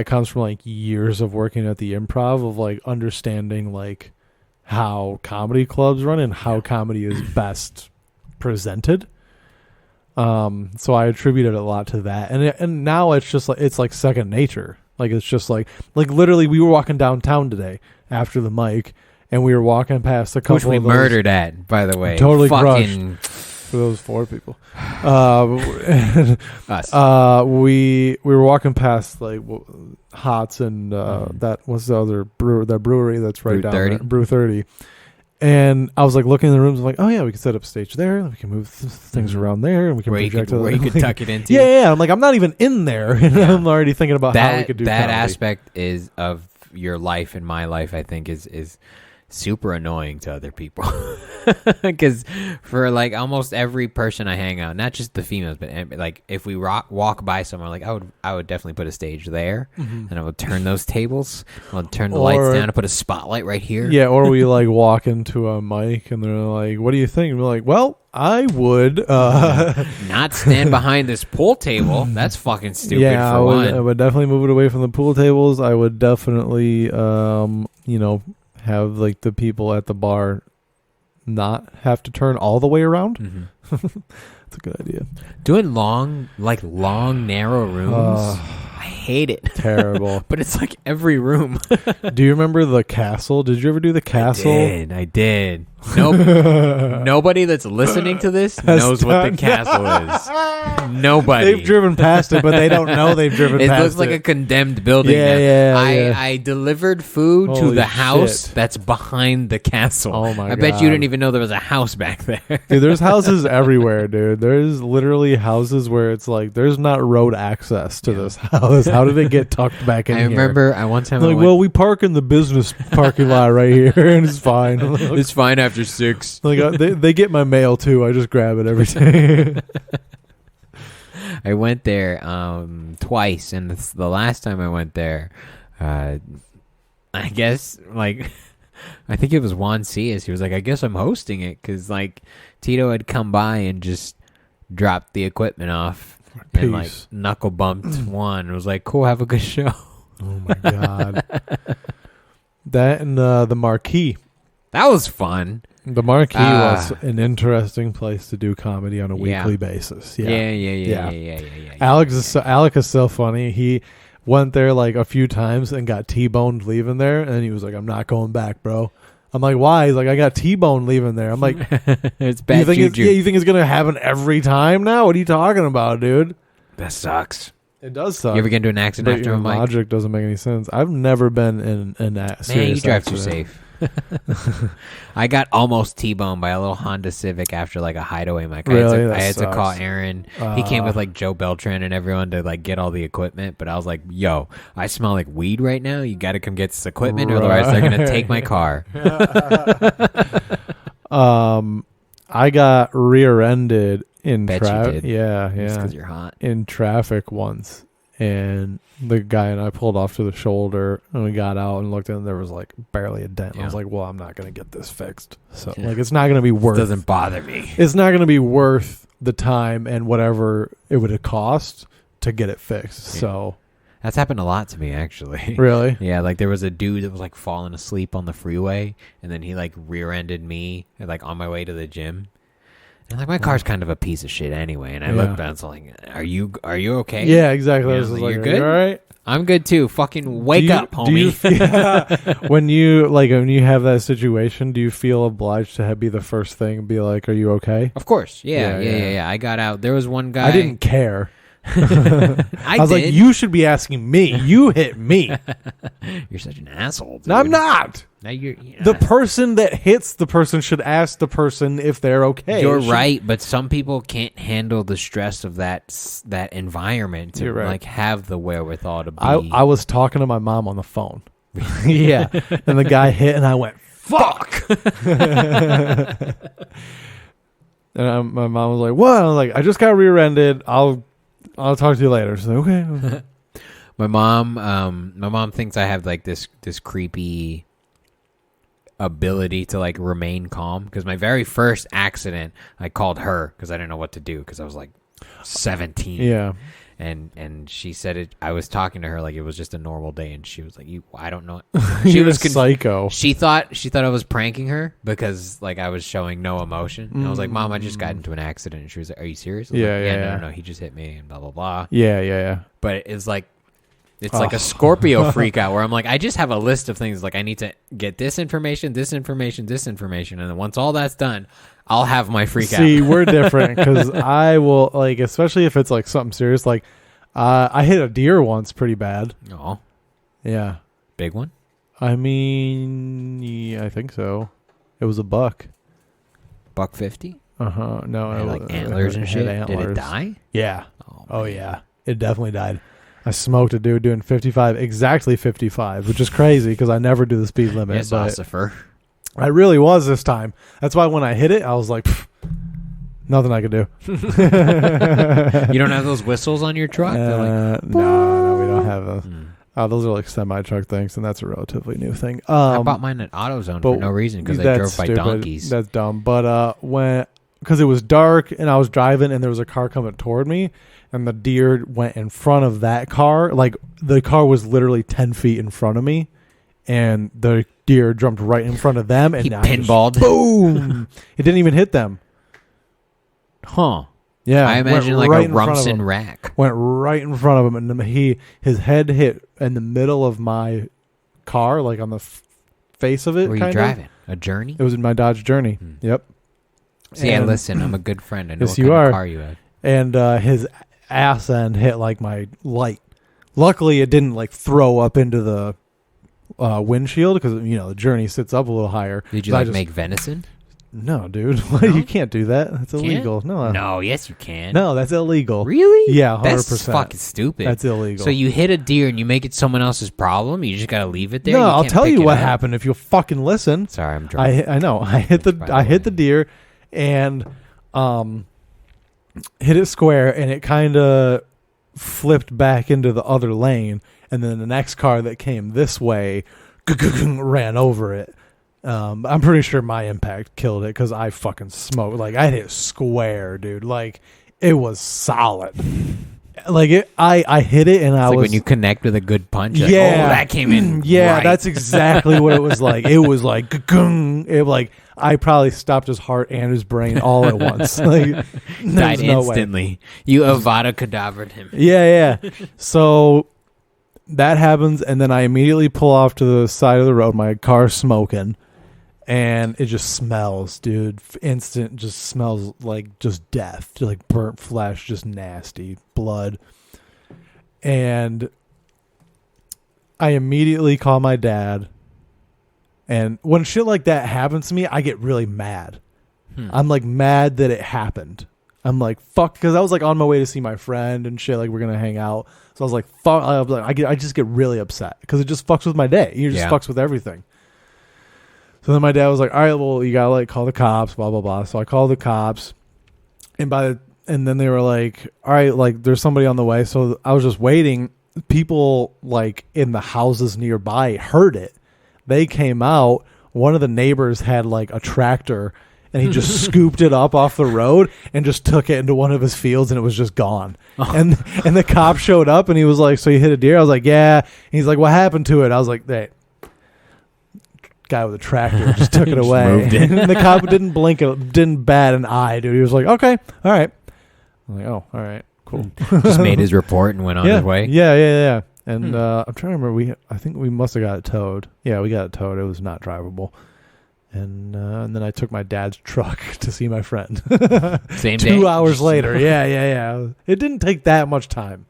comes from like years of working at the Improv, of like understanding like how comedy clubs run and how comedy is best presented. So I attributed a lot to that. And now it's just like, it's like second nature. Like, it's just like literally we were walking downtown today after the mic, and we were walking past a couple which we of those, murdered at, by the way. Totally crushed for those 4 people. Us. We were walking past like Hots and that was the other brewery that's right down there, Brew 30. And I was like looking in the rooms, I'm like, oh yeah, we can set up stage there, we can move things around there, and we can project where you could tuck it into. Yeah. I'm like, I'm not even in there, and I'm already thinking about how we could do that comedy. Aspect is of your life and my life. I think is super annoying to other people, because for like almost every person I hang out, not just the females, but like if we walk by somewhere, like I would definitely put a stage there, and I would turn those tables, I would turn the lights down and put a spotlight right here. Yeah, or we like walk into a mic and they're like, what do you think? And we're like, well, I would not stand behind this pool table. That's fucking stupid. Yeah, I would definitely move it away from the pool tables. I would definitely have like the people at the bar not have to turn all the way around. That's a good idea. Doing long narrow rooms, I hate it. Terrible. But it's like every room. Do you remember the Castle? Did you ever do the Castle? I did. Nope. Nobody that's listening to this knows what the Castle is. Nobody. They've driven past it, but they don't know they've driven past it. It looks like a condemned building. I delivered food to the house that's behind the Castle. Oh my God. I bet you didn't even know there was a house back there. Dude, there's houses everywhere, dude. There's literally houses where it's like there's not road access to this house. How did it get tucked back in here? I remember one time well, we park in the business parking lot right here, and it's fine. It's fine after 6. Like they get my mail too. I just grab it every day. I went there twice, and the last time I went there, I guess like I think it was Juan Cias. He was like, I guess I'm hosting it, because like Tito had come by and just dropped the equipment off. Peace. And like knuckle bumped Juan. It was like, cool, have a good show. Oh my God. That and the Marquee. That was fun. The Marquee was an interesting place to do comedy on a weekly basis. Yeah. Alex is so funny. He went there like a few times and got T-boned leaving there, and he was like, I'm not going back, bro. I'm like, why? He's like, I got T-boned leaving there. I'm like, it's bad juju. You think it's going to happen every time now? What are you talking about, dude? That sucks. It does suck. You ever get into an accident after a mic? Logic doesn't make any sense. I've never been in a serious Man, you drive accident. too safe. I got almost T-boned by a little Honda Civic after like a hideaway mic. Really? I had to call Aaron. He came with like Joe Beltran and everyone to like get all the equipment, but I was like, yo, I smell like weed right now. You got to come get this equipment, or otherwise they're going to take my car. I got rear-ended in traffic. Yeah. Because you're hot. In traffic once. And the guy and I pulled off to the shoulder, and we got out and looked, and there was like barely a dent. I was like, well, I'm not going to get this fixed. So like, it's not going to be worth it. Doesn't bother me. It's not going to be worth the time and whatever it would have cost to get it fixed. Yeah. So that's happened a lot to me, actually. Really? Yeah, like there was a dude that was like falling asleep on the freeway, and then he like rear-ended me like on my way to the gym. And like, my car's kind of a piece of shit anyway. And I looked down, so like, are you okay? Yeah, exactly. I was like, like, you're good? All right. I'm good too. Fucking wake up, homie. When you have that situation, do you feel obliged to be the first thing and be like, "Are you okay?" Of course. Yeah. I got out. There was one guy. I didn't care. I was like, you should be asking me. You hit me. You're such an asshole, dude. No, I'm not. Now the person that hits the person should ask the person if they're okay. You're right, but some people can't handle the stress of that environment to like have the wherewithal to be. I was talking to my mom on the phone. Yeah, and the guy hit, and I went, "Fuck!" And my mom was like, "What?" I was like, "I just got rear-ended. I'll talk to you later." She's like, "Okay." My mom thinks I have like this creepy ability to like remain calm, because my very first accident, I called her because I didn't know what to do because I was like 17. Yeah. And she said it. I was talking to her like it was just a normal day, and she was like, I don't know." She was psycho. She thought I was pranking her because like I was showing no emotion. And I was like, "Mom, I just got into an accident." And she was like, "Are you serious?" I was like, No, he just hit me and blah blah blah. Yeah. But it's like a Scorpio freak out where I'm like, I just have a list of things like I need to get this information, and then once all that's done, I'll have my freak out. See, we're different because I will, like, especially if it's like something serious. Like, I hit a deer once pretty bad. Oh, yeah, big one. I mean, yeah, I think so. It was a buck. $150. No, it had like antlers and shit. Did it die? Yeah. Oh yeah, it definitely died. I smoked a dude doing 55, exactly 55, which is crazy because I never do the speed limit. Yes, Ossifer. I really was this time. That's why when I hit it, I was like, nothing I could do. You don't have those whistles on your truck? No, we don't have those. Those are like semi-truck things, and that's a relatively new thing. I bought mine at AutoZone for no reason because I drove by donkeys. That's dumb. But because it was dark and I was driving and there was a car coming toward me, and the deer went in front of that car. Like, the car was literally 10 feet in front of me, and the deer jumped right in front of them. And he pinballed. Boom! It didn't even hit them. Huh. Yeah. I imagine like a Rumson rack. Went right in front of him, and his head hit in the middle of my car, like on the face of it. Were you driving? A Journey? It was in my Dodge Journey. Yep. See, listen, I'm a good friend. I know yes, what kind of car you had. And his ass end hit like my light. Luckily, it didn't like throw up into the windshield because the Journey sits up a little higher. Did you make venison? No, dude. No? You can't do that. That's illegal. No, yes you can. No, that's illegal. Really? Yeah, 100%. That's fucking stupid. That's illegal. So you hit a deer and you make it someone else's problem? You just gotta leave it there? No, I'll tell you what happened if you'll fucking listen. Sorry, I'm drunk. I know. I hit the deer and hit it square, and it kind of flipped back into the other lane, and then the next car that came this way ran over it. I'm pretty sure my impact killed it because I fucking smoked. Like, I hit square, dude. Like, it was solid. Like, I hit it, and I was... when you connect with a good punch. Yeah. Like, that came in right. That's exactly what it was like. It was like... It like... I probably stopped his heart and his brain all at once. Like, died instantly. You Avada Kedavra'd him. Yeah. So that happens, and then I immediately pull off to the side of the road. My car's smoking, and it just smells, dude. Instant, just smells like just death, just like burnt flesh, just nasty blood. And I immediately call my dad. And when shit like that happens to me, I get really mad. I'm like mad that it happened. I'm like, fuck, because I was like on my way to see my friend and shit, like we're going to hang out. So I was like, fuck, I just get really upset because it just fucks with my day. You just fucks with everything. So then my dad was like, all right, well, you got to like call the cops, blah, blah, blah. So I called the cops, and then they were like, all right, like there's somebody on the way. So I was just waiting. People like in the houses nearby heard it. They came out. One of the neighbors had like a tractor, and he just scooped it up off the road and just took it into one of his fields, and it was just gone. Oh. And the cop showed up, and he was like, so you hit a deer? I was like, yeah. And he's like, what happened to it? I was like, hey, guy with a tractor just took it away. And the cop didn't bat an eye, dude. He was like, okay, all right. I'm like, oh, all right, cool. Just made his report and went on his way. Yeah. And I'm trying to remember. I think we must have got it towed. Yeah, we got it towed. It was not drivable. And then I took my dad's truck to see my friend. Same day? 2 hours later. Yeah. It didn't take that much time.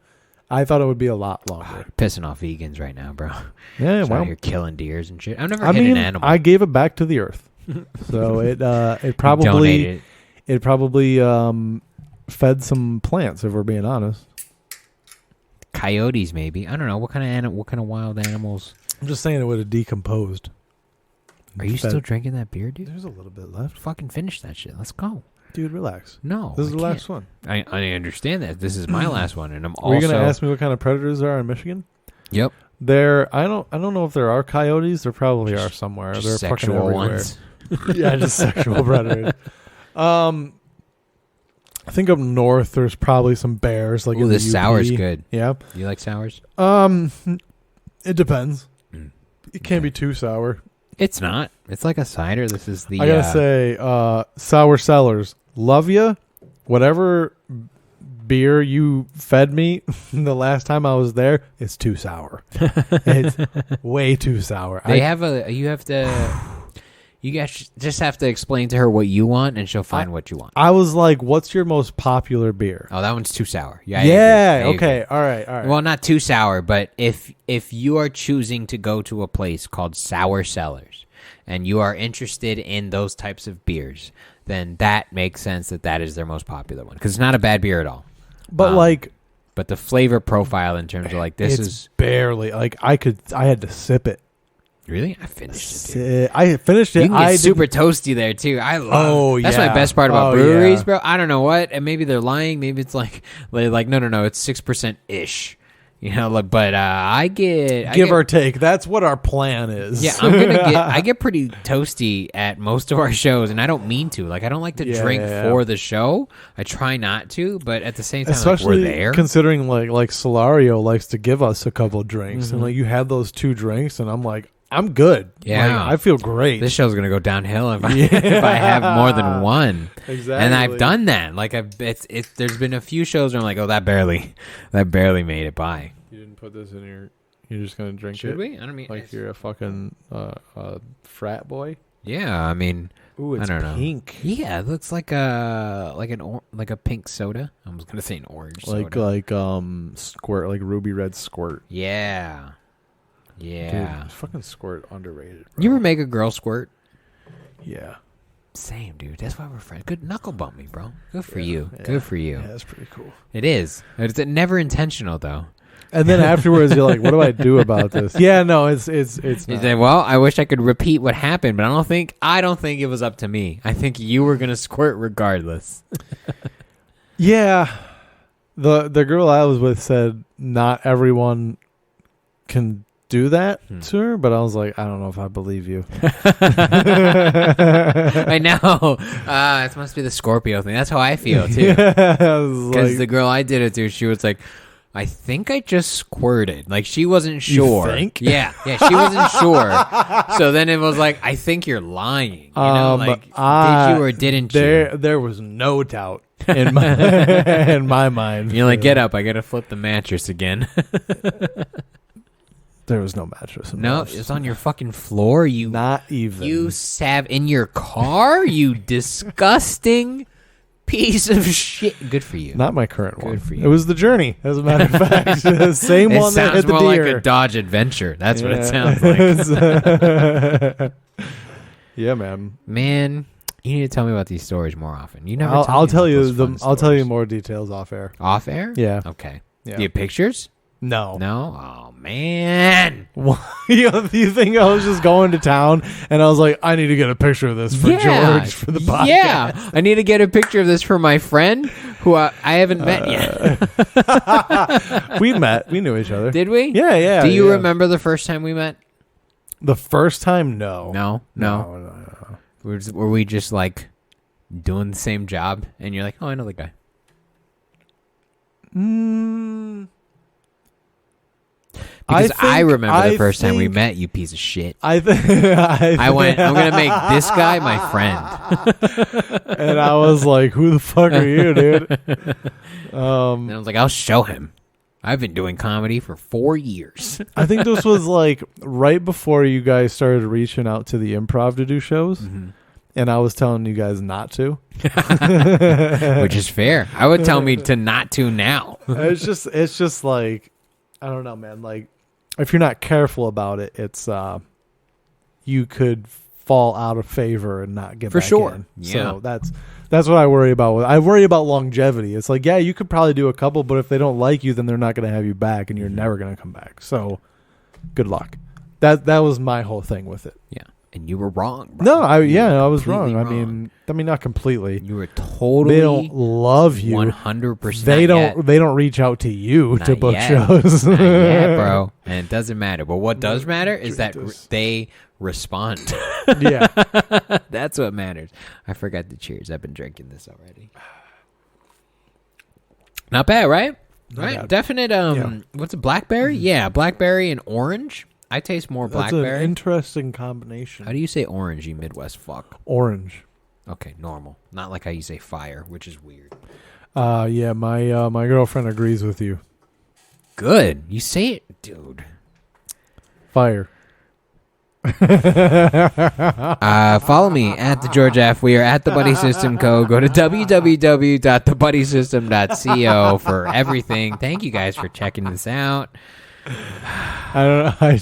I thought it would be a lot longer. Pissing off vegans right now, bro. Yeah, well, you're killing deers and shit. I've never hit an animal. I gave it back to the earth, so it probably fed some plants. If we're being honest, coyotes maybe. I don't know what kind of wild animals. I'm just saying it would have decomposed. Are you still drinking that beer, dude? There's a little bit left. Fucking finish that shit. Let's go. Dude, relax. No, this is the last one. I understand that. This is my last one, and I'm also. Were you gonna ask me what kind of predators there are in Michigan? Yep. I don't know if there are coyotes. There probably are somewhere. They're fucking everywhere. Ones. Yeah, just sexual predators. I think up north there's probably some bears. Like, the sour's good. Yeah. You like sours? It depends. It can't be too sour. It's not. It's like a cider. This is the. I gotta say, sour sellers, love you. Whatever beer you fed me the last time I was there, it's too sour. It's way too sour. You guys just have to explain to her what you want, and she'll find what you want. I was like, "What's your most popular beer?" Oh, that one's too sour. Yeah. Yeah. Okay. All right. Well, not too sour, but if you are choosing to go to a place called Sour Cellars, and you are interested in those types of beers, then that makes sense that is their most popular one, because it's not a bad beer at all. But but the flavor profile in terms of like this is barely like I had to sip it. Really? I finished it. I finished it. You can get super toasty there too. I love. Oh, that's my best part about breweries, bro. I don't know what, and maybe they're lying. Maybe it's like no, it's 6% ish. You know, but I get give or take. That's what our plan is. Yeah, I get pretty toasty at most of our shows, and I don't mean to. Like, I don't like to drink for the show. I try not to, but at the same time, especially we're there. Considering like Solario likes to give us a couple drinks, and like you have those 2 drinks, and I'm like, I'm good. Yeah, I feel great. This show's gonna go downhill if I have more than one. Exactly. And I've done that. Like there's been a few shows where I'm like, oh, that barely made it by. You didn't put this in your. You're just gonna drink it. Should we? I don't mean like you're a fucking frat boy. Yeah, I mean, ooh, it's I don't pink. Know. Yeah, it looks like a pink soda. I was gonna say an orange soda. Like squirt, like ruby red squirt. Yeah. Yeah. Dude, fucking squirt underrated. Bro. You ever make a girl squirt? Yeah. Same, dude. That's why we're friends. Good knuckle bump me, bro. Good for you. Yeah. Good for you. Yeah, that's pretty cool. It is. It's never intentional though. And then afterwards, you're like, "What do I do about this?" Yeah, no, it's not. You say, well, I wish I could repeat what happened, but I don't think it was up to me. I think you were gonna squirt regardless. Yeah, the girl I was with said not everyone can do that to her, but I was like, I don't know if I believe you. I know. It must be the Scorpio thing. That's how I feel too. Because the girl I did it to, she was like, I think I just squirted. Like, she wasn't sure. You think? Yeah, she wasn't sure. So then it was like, I think you're lying. You know, like, did you or didn't you? There was no doubt in my mind. You're like, get up. I got to flip the mattress again. There was no mattress. No, it was on your fucking floor. Not even. You in your car? You disgusting piece of shit. Good for you. Not my current one. Good for you. It was the Journey, as a matter of fact. The same one that hit the deer. It sounds more like a Dodge Adventure. That's what it sounds like. Yeah, man. Man, you need to tell me about these stories more often. You never. I'll tell you. I'll tell you more details off air. Off air? Yeah. Okay. Yeah. Do you have pictures? No. Oh, man. You think I was just going to town and I was like, I need to get a picture of this for George for the podcast. Yeah. I need to get a picture of this for my friend who I haven't met yet. We met. We knew each other. Did we? Yeah. Do you remember the first time we met? The first time? No. No. Were we just like doing the same job and you're like, oh, I know the guy? Because I remember the first time we met, you piece of shit. I went, I'm going to make this guy my friend. And I was like, who the fuck are you, dude? And I was like, I'll show him. I've been doing comedy for 4 years. I think this was like right before you guys started reaching out to the improv to do shows. Mm-hmm. And I was telling you guys not to. Which is fair. I would tell me to not to now. It's just like, I don't know, man. Like, if you're not careful about it, it's you could fall out of favor and not get for back sure. in. Yeah. So that's what I worry about. I worry about longevity. It's like, yeah, you could probably do a couple, but if they don't like you, then they're not going to have you back, and you're never going to come back. So, good luck. That was my whole thing with it. Yeah. And you were wrong, bro. No, I was wrong. I mean, not completely. You were totally. They don't love you. 100%. They don't reach out to you to book shows. Not yet, bro. And it doesn't matter. But what does matter is that they respond. Yeah, that's what matters. I forgot the cheers. I've been drinking this already. Not bad, right? Right. Definite. What's a blackberry? Yeah, blackberry and orange. I taste more blackberry. That's an interesting combination. How do you say orange, you Midwest fuck? Orange. Okay, normal. Not like how you say fire, which is weird. Yeah, my girlfriend agrees with you. Good. You say it, dude. Fire. Follow me at the George F. We are at the Buddy System Co. Go to www.thebuddysystem.co for everything. Thank you guys for checking this out. I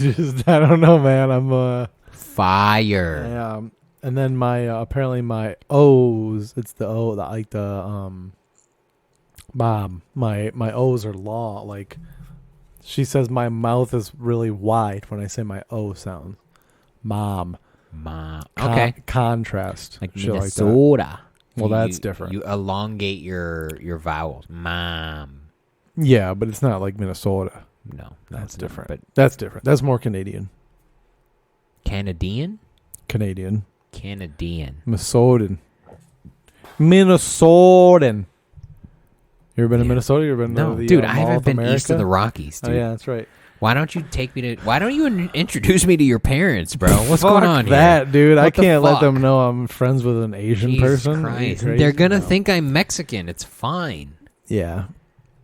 don't know, man. I'm fire. Yeah. And then my apparently my O's. It's the O. Mom. My O's are long. Like, she says my mouth is really wide when I say my O sound. Mom. Okay. Contrast. Like Minnesota. Like that. Well, that's different. You elongate your vowels. Mom. Yeah, but it's not like Minnesota. No, that's different. But that's different. That's more Canadian. Canadian. Minnesotan. You ever been to Minnesota? You ever been to the dude, I Mall haven't of been America? east of the Rockies, dude. Oh, yeah, that's right. Why don't you introduce me to your parents, bro? What's going on here? That, dude. I can't let them know I'm friends with an Asian Jesus person. Christ. They're going to think I'm Mexican. It's fine. Yeah.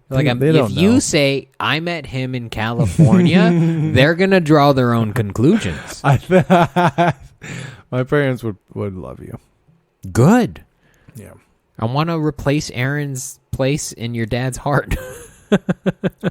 Like, if you say I met him in California, they're going to draw their own conclusions. My parents would love you. Good. Yeah. I want to replace Aaron's place in your dad's heart.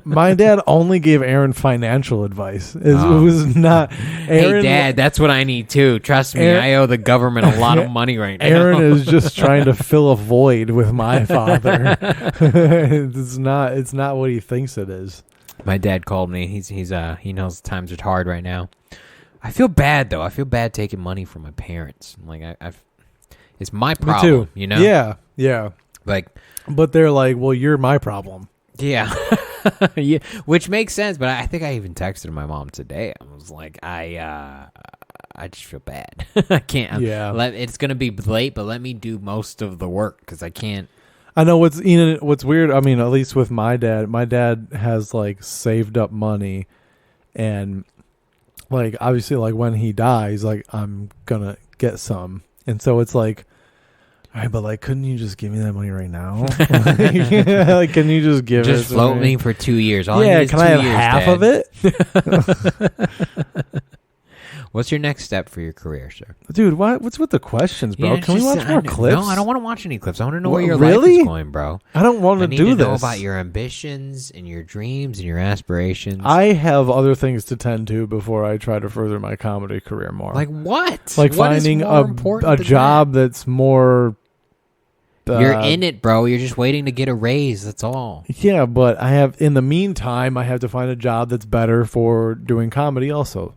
My dad only gave Aaron financial advice. It was not. Aaron, hey, Dad, that's what I need too. Trust me, I owe the government a lot of money right now. Aaron is just trying to fill a void with my father. It's not what he thinks it is. My dad called me. He knows times are hard right now. I feel bad though. I feel bad taking money from my parents. Like it's my problem. Me too. You know? Yeah. Like, but they're like, well, you're my problem. Yeah. Yeah, which makes sense, but I think I even texted my mom today. I was like, I just feel bad. I can't. Yeah. It's going to be late, but let me do most of the work because I can't. I know what's weird. I mean, at least with my dad has like saved up money, and like obviously like when he dies, like I'm gonna get some, and so it's like, all right, but like, couldn't you just give me that money right now? Like, can you just give just it? Float me for 2 years. All yeah, I need can is I have 2 years, half Dad. of it? What's your next step for your career, sir? Dude, what's with the questions, bro? Yeah, can we watch more clips? No, I don't want to watch any clips. I want to know where your really? life is going, bro. I don't want to do this. Know about your ambitions and your dreams and your aspirations. I have other things to tend to before I try to further my comedy career more. Like what? Like what finding a job that's more... You're in it, bro. You're just waiting to get a raise. That's all. Yeah, but in the meantime, I have to find a job that's better for doing comedy also.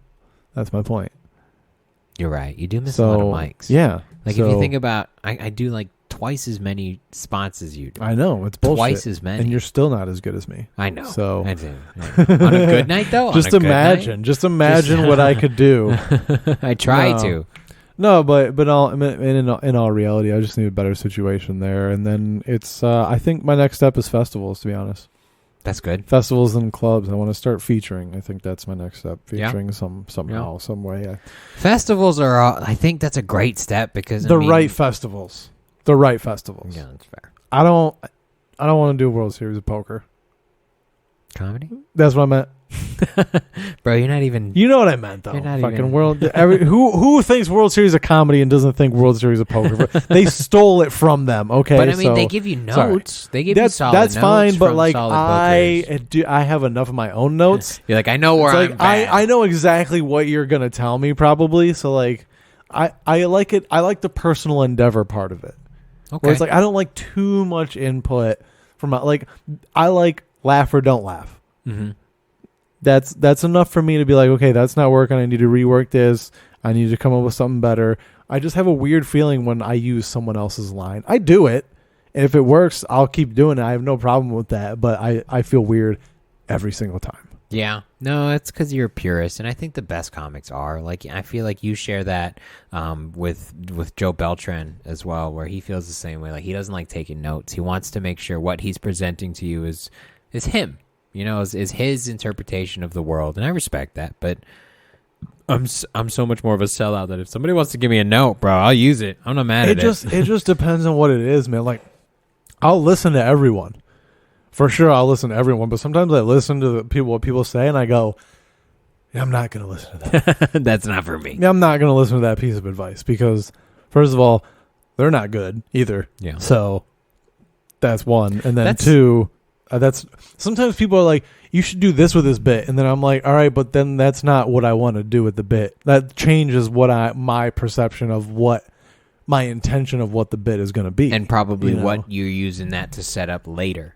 That's my point. You're right. You do miss a lot of mics. Yeah. Like, if you think about, I do like twice as many spots as you do. I know. It's bullshit. Twice as many. And you're still not as good as me. I know. So I do. On a good night, though? Just imagine what I could do. I try to. No, but in all reality, I just need a better situation there, and then it's. I think my next step is festivals. To be honest, that's good. Festivals and clubs. I want to start featuring. I think that's my next step. Featuring somehow, some way. Festivals are. I think that's a great step because right festivals. The right festivals. Yeah, that's fair. I don't want to do World Series of Poker. comedy? That's what I meant. Bro, you're not even... You know what I meant, though. You're not fucking even... world... who thinks World Series of Comedy and doesn't think World Series of Poker? They stole it from them, okay? But, I mean, they give you notes. Sorry. They give you solid notes. That's fine, but, like, I have enough of my own notes. You're like, I know where I'm bad. I know exactly what you're going to tell me, probably. So, like, I like it. I like the personal endeavor part of it. Okay. Where it's like, I don't like too much input from, like, I like laugh or don't laugh. Mm-hmm. That's enough for me to be like, okay, that's not working. I need to rework this. I need to come up with something better. I just have a weird feeling when I use someone else's line. I do it. And if it works, I'll keep doing it. I have no problem with that. But I feel weird every single time. Yeah. No, it's because you're a purist. And I think the best comics are. Like, I feel like you share that with Joe Beltran as well, where he feels the same way. Like, he doesn't like taking notes. He wants to make sure what he's presenting to you is him. You know, is his interpretation of the world, and I respect that. But I'm so much more of a sellout that if somebody wants to give me a note, bro, I'll use it. I'm not mad at it. It just depends on what it is, man. Like, I'll listen to everyone, for sure. I'll listen to everyone, but sometimes I listen to what people say, and I go, yeah, I'm not going to listen to that. That's not for me. I'm not going to listen to that piece of advice because, first of all, they're not good either. Yeah. So that's one, and then two. That's sometimes people are like, you should do this with this bit, and then I'm like, all right, but then that's not what I want to do with the bit. That changes my perception of what my intention of what the bit is going to be, and probably what you're using that to set up later.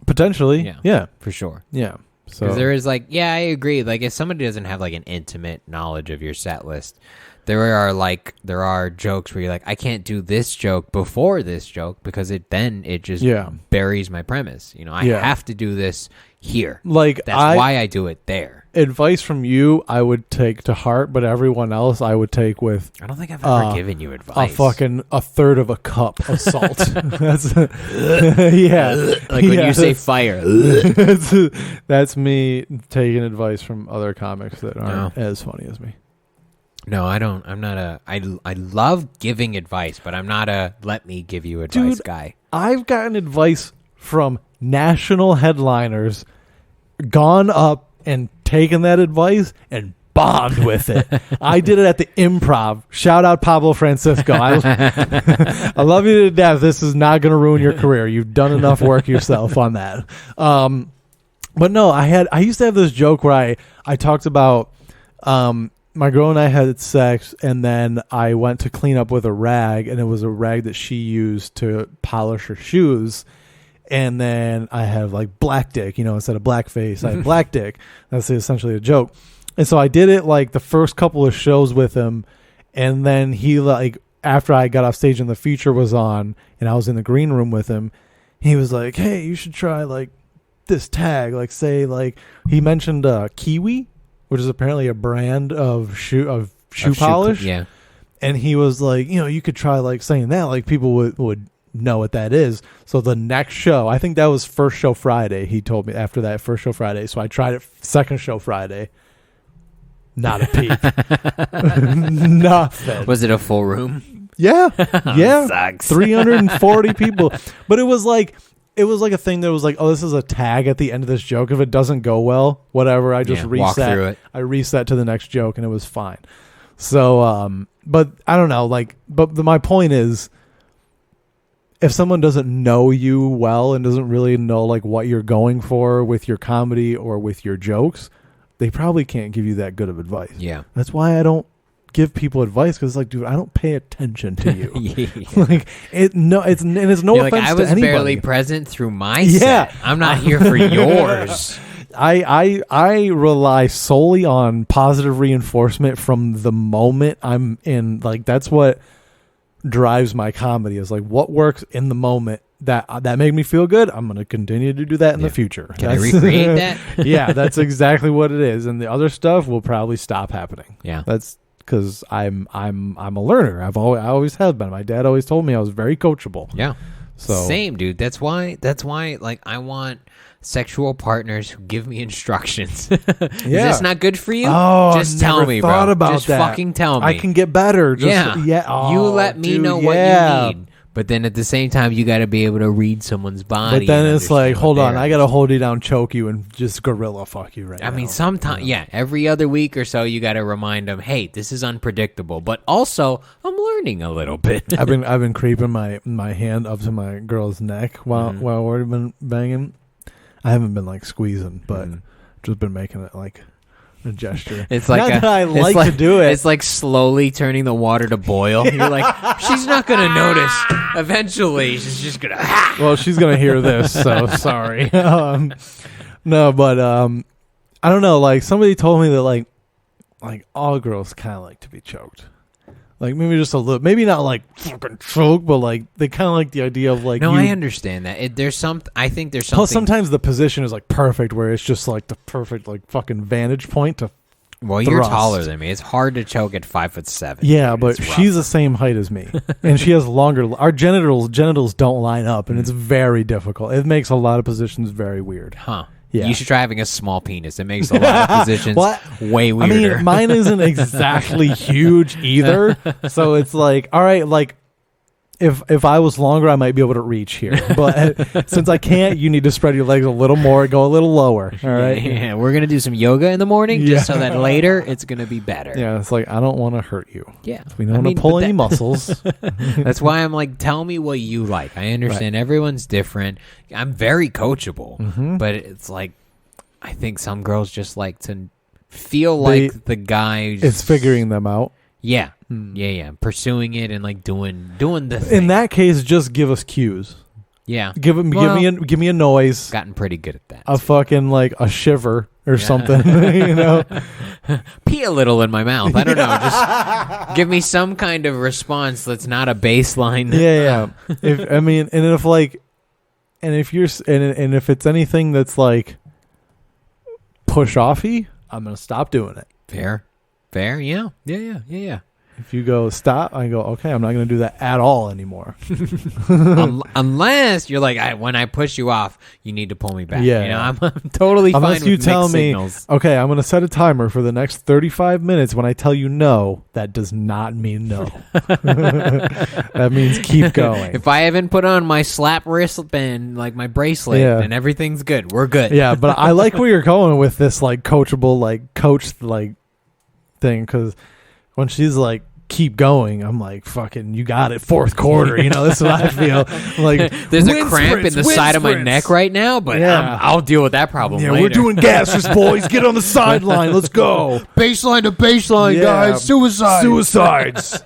Potentially, yeah, for sure, yeah. So there is I agree. Like if somebody doesn't have like an intimate knowledge of your set list, there are jokes where you're like, I can't do this joke before this joke because it just buries my premise. You know, I have to do this here. Like that's why I do it there. Advice from you, I would take to heart, but everyone else, I would take with. I don't think I've ever given you advice. A third of a cup of salt. That's like when you say fire. That's me taking advice from other comics that aren't as funny as me. No, I don't. I'm not I love giving advice, but I'm not a let me give you advice guy. I've gotten advice from national headliners, gone up and taken that advice and bombed with it. I did it at the Improv. Shout out Pablo Francisco. I love you to death. This is not going to ruin your career. You've done enough work yourself on that. But no, I used to have this joke where I talked about my girl and I had sex, and then I went to clean up with a rag, and it was a rag that she used to polish her shoes. And then I have like black dick, instead of blackface, I have black dick. That's essentially a joke. And so I did it like the first couple of shows with him. And then he after I got off stage and the feature was on and I was in the green room with him, he was like, hey, you should try like this tag. Like say like he mentioned Kiwi, which is apparently a brand of shoe polish. Yeah. And he was like, you could try like saying that, like people would know what that is. So the next show, I think that was first show Friday, he told me after that first show Friday. So I tried it second show Friday. Not a peep. Nothing. Was it a full room? Yeah. Yeah. Sucks. 340 people. But it was like a thing that was like, oh, this is a tag at the end of this joke. If it doesn't go well, whatever, I just reset. Walk through it. I reset to the next joke and it was fine. So, but I don't know, my point is, if someone doesn't know you well and doesn't really know like what you're going for with your comedy or with your jokes, they probably can't give you that good of advice. Yeah. That's why I don't give people advice, because it's like, dude, I don't pay attention to you. It's no offense like, I was to anybody. barely present through my set. I'm not here for yours. I rely solely on positive reinforcement from the moment I'm in. Like that's what drives my comedy, is like what works in the moment that made me feel good. I'm going to continue to do that in the future. Can I recreate that? Yeah, that's exactly what it is. And the other stuff will probably stop happening. Yeah. That's because I'm a learner. I always have been. My dad always told me I was very coachable. Yeah. So same, dude. That's why like I want sexual partners who give me instructions. Is this not good for you? Oh, just tell me, bro. About just that. fucking tell me. I can get better. Oh, you let me know what you need. But then at the same time, you got to be able to read someone's body. But then it's like, hold on, I got to hold you down, choke you, and just gorilla fuck you right now. I mean, sometimes, every other week or so, you got to remind them, hey, this is unpredictable. But also, I'm learning a little bit. I've been creeping my hand up to my girl's neck while we've been banging. I haven't been like squeezing, but just been making it like a gesture. It's like I like to do it. It's like slowly turning the water to boil. You're like, she's not gonna notice. Eventually, she's just gonna. Well, she's gonna hear this, so sorry. No, but I don't know. Like somebody told me that like all girls kind of like to be choked. Like maybe just a little, maybe not like fucking choke, but like they kind of like the idea of like. No, I understand that. I think there's something. Plus, sometimes the position is like perfect, where it's just like the perfect like fucking vantage point to. Well, you're taller than me. It's hard to choke at 5'7". Yeah, dude, but she's the same height as me, and she has longer. Our genitals don't line up, and it's very difficult. It makes a lot of positions very weird. Huh. Yeah. You should try having a small penis. It makes a lot of positions way weirder. I mean, mine isn't exactly huge either. So it's like, all right, like if I was longer, I might be able to reach here. But since I can't, you need to spread your legs a little more, go a little lower. All right. Yeah, we're gonna do some yoga in the morning, just so that later it's gonna be better. Yeah, it's like I don't want to hurt you. Yeah, we don't want to pull any muscles. That's why I'm like, tell me what you like. I understand everyone's different. I'm very coachable, but it's like I think some girls just like to feel like the guy. It's figuring them out. Yeah. Yeah. Pursuing it and like doing the thing. In that case, just give us cues. Yeah. Give me a noise. Gotten pretty good at that. A fucking like a shiver or something, you know. Pee a little in my mouth. I don't know. Just give me some kind of response that's not a baseline. Yeah. If it's anything that's like push offy, I'm gonna stop doing it. Fair. Yeah. If you go stop, I go, okay, I'm not going to do that at all anymore. Unless you're like, when I push you off, you need to pull me back. Yeah. You know, I'm totally fine with mixed signals. Unless you tell me, okay, I'm going to set a timer for the next 35 minutes. When I tell you no, that does not mean no. That means keep going. If I haven't put on my slap wristband, like my bracelet, and everything's good, we're good. Yeah, but I like where you're going with this like coachable, like coach like thing, because when she's like, keep going, I'm like, fucking, you got it, fourth quarter. You know, that's what I feel. Like, there's a cramp in the side of my neck right now, but I'll deal with that problem later. We're doing gassers, boys. Get on the sideline. Let's go. Baseline to baseline, guys. Suicides.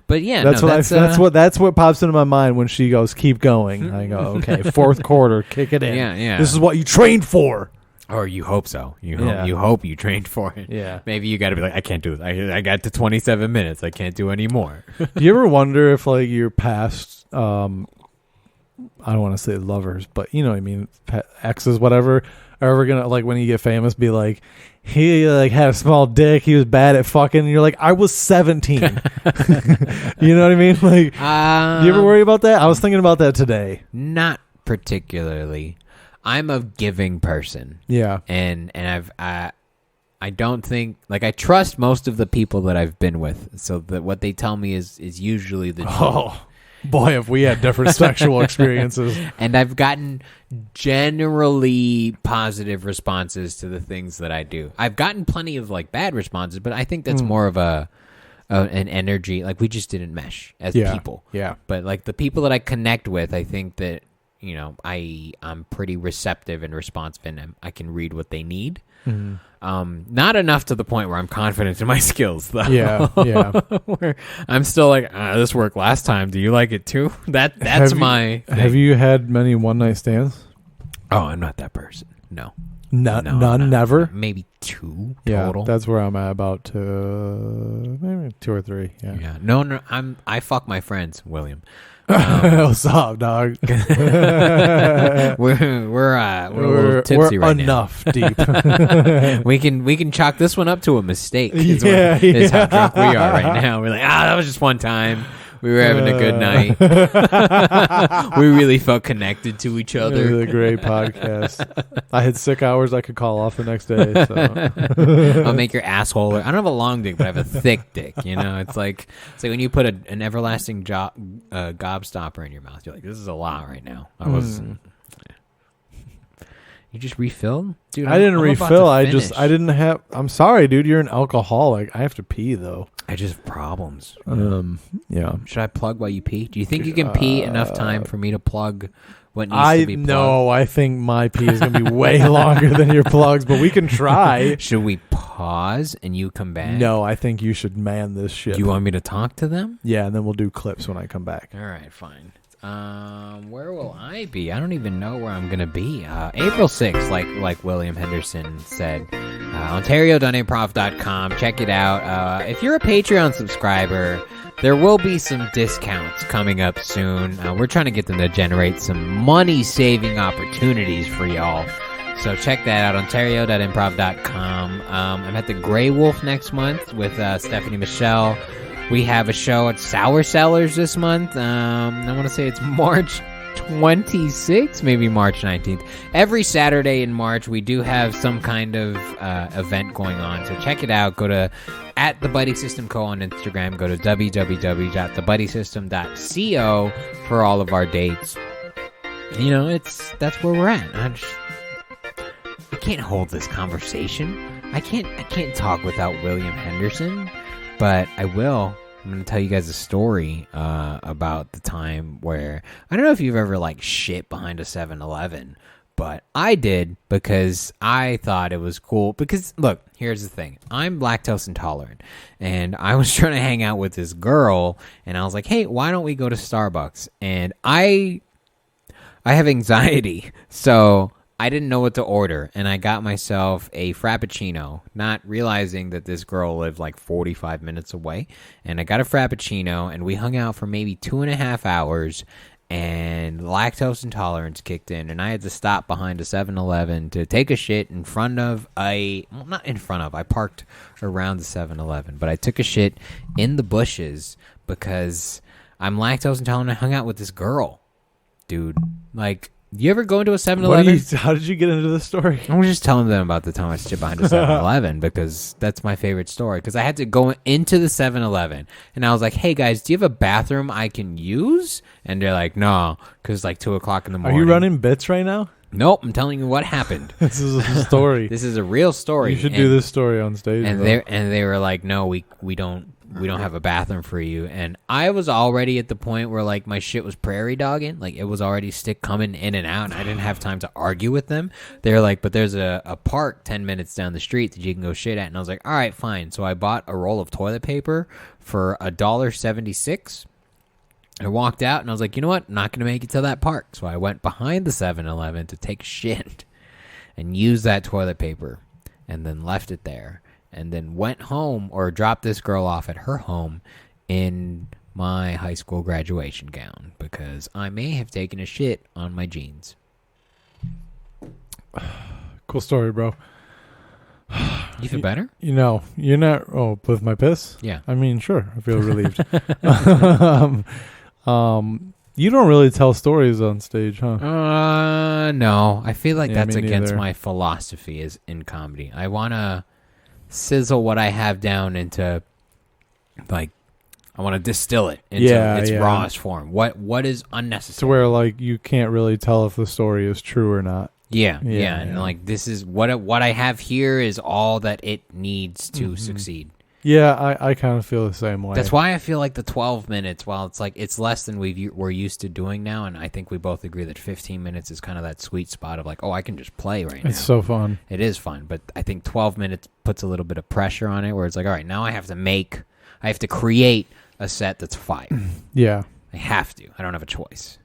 But yeah, that's what pops into my mind when she goes, keep going. I go, okay, fourth quarter, kick it in. Yeah. This is what you trained for. Or you hope so. You hope you trained for it. Yeah. Maybe you got to be like, I can't do this. I got to 27 minutes. I can't do any more. Do you ever wonder if like your past, I don't want to say lovers, but you know what I mean, exes, whatever, are ever gonna, like, when you get famous, be like, he like had a small dick, he was bad at fucking, and you're like, I was 17. You know what I mean? Like, do you ever worry about that? I was thinking about that today. Not particularly. I'm a giving person. Yeah. And I don't think, like, I trust most of the people that I've been with, so that what they tell me is usually the truth. Oh, boy, have we had different sexual experiences. And I've gotten generally positive responses to the things that I do. I've gotten plenty of, like, bad responses, but I think that's more of an energy. Like, we just didn't mesh as people. Yeah. But, like, the people that I connect with, I think that, you know, I'm pretty receptive and responsive, and I can read what they need. Mm-hmm. Not enough to the point where I'm confident in my skills, though. Yeah. Where I'm still like, this worked last time. Do you like it too? That's my thing. Have you had many one night stands? Oh, I'm not that person. No. None, never. Maybe 2 total. Yeah, that's where I'm at, about maybe 2 or 3. Yeah. No. I fuck my friends, William. What's up, dog? we're a little tipsy right enough now. Deep. we can chalk this one up to a mistake. Is how drunk we are right now. We're like, that was just one time. We were having a good night. We really felt connected to each other. It was a great podcast. I had sick hours I could call off the next day. So. I'll make your asshole. I don't have a long dick, but I have a thick dick. You know, it's like when you put an everlasting gobstopper in your mouth. You're like, this is a lot right now. I was. You just refilled? Dude, I didn't refill. I didn't have. I'm sorry, dude. You're an alcoholic. I have to pee, though. I just have problems. Yeah. Should I plug while you pee? Do you think you can pee enough time for me to plug what needs to be plugged? No, I think my pee is going to be way longer than your plugs, but we can try. Should we pause and you come back? No, I think you should man this shit. Do you want me to talk to them? Yeah, and then we'll do clips when I come back. All right, fine. Where will I be? I don't even know where I'm gonna be. April 6th, like William Henderson said. Ontario.improv.com. Check it out. If you're a Patreon subscriber, there will be some discounts coming up soon. We're trying to get them to generate some money-saving opportunities for y'all. So check that out, Ontario.improv.com. I'm at the Grey Wolf next month with Stephanie Michelle. We have a show at Sour Cellars this month. I want to say it's March 26th, maybe March 19th. Every Saturday in March, we do have some kind of event going on. So check it out. Go to @TheBuddySystemCo on Instagram. Go to www.thebuddysystem.co for all of our dates. You know, that's where we're at. I can't hold this conversation. I can't talk without William Henderson. But I will. I'm going to tell you guys a story about the time where... I don't know if you've ever, shit behind a 7-Eleven. But I did because I thought it was cool. Because, look, here's the thing. I'm lactose intolerant. And I was trying to hang out with this girl. And I was like, hey, why don't we go to Starbucks? And I have anxiety. So... I didn't know what to order, and I got myself a Frappuccino, not realizing that this girl lived 45 minutes away. And I got a Frappuccino, and we hung out for maybe 2.5 hours, and lactose intolerance kicked in, and I had to stop behind a 7-Eleven to take a shit in front of I parked around the 7-Eleven, but I took a shit in the bushes because I'm lactose intolerant. I hung out with this girl, dude, you ever go into a 7-Eleven? How did you get into this story? I was just telling them about the time I shit behind a 7-Eleven because that's my favorite story. Because I had to go into the 7-Eleven and I was like, hey guys, do you have a bathroom I can use? And they're like, no, because it's 2 o'clock in the morning. Are you running bits right now? Nope, I'm telling you what happened. This is a story. This is a real story. You should do this story on stage. And they were like, no, we don't have a bathroom for you. And I was already at the point where my shit was prairie dogging. It was already stick coming in and out, and I didn't have time to argue with them. They're like, but there's a park 10 minutes down the street that you can go shit at. And I was like, all right, fine. So I bought a roll of toilet paper for $1.76. I walked out and I was like, you know what? I'm not going to make it to that park. So I went behind the 7-Eleven to take shit and use that toilet paper and then left it there. And then went home or dropped this girl off at her home in my high school graduation gown because I may have taken a shit on my jeans. Cool story, bro. You feel better? You're not... Oh, with my piss? Yeah. I mean, sure. I feel relieved. You don't really tell stories on stage, huh? No. I feel like that's against my philosophy is in comedy. I want to... sizzle what I have down into I want to distill it into its rawest form. What is unnecessary? To where you can't really tell if the story is true or not. Yeah. And this is what I have here is all that it needs to succeed. Yeah, I kind of feel the same way. That's why I feel like the 12 minutes, while it's less than we're used to doing now, and I think we both agree that 15 minutes is kind of that sweet spot of I can just play right now. It's so fun. It is fun, but I think 12 minutes puts a little bit of pressure on it, where it's all right, now I have to create a set that's 5. Yeah. I have to. I don't have a choice.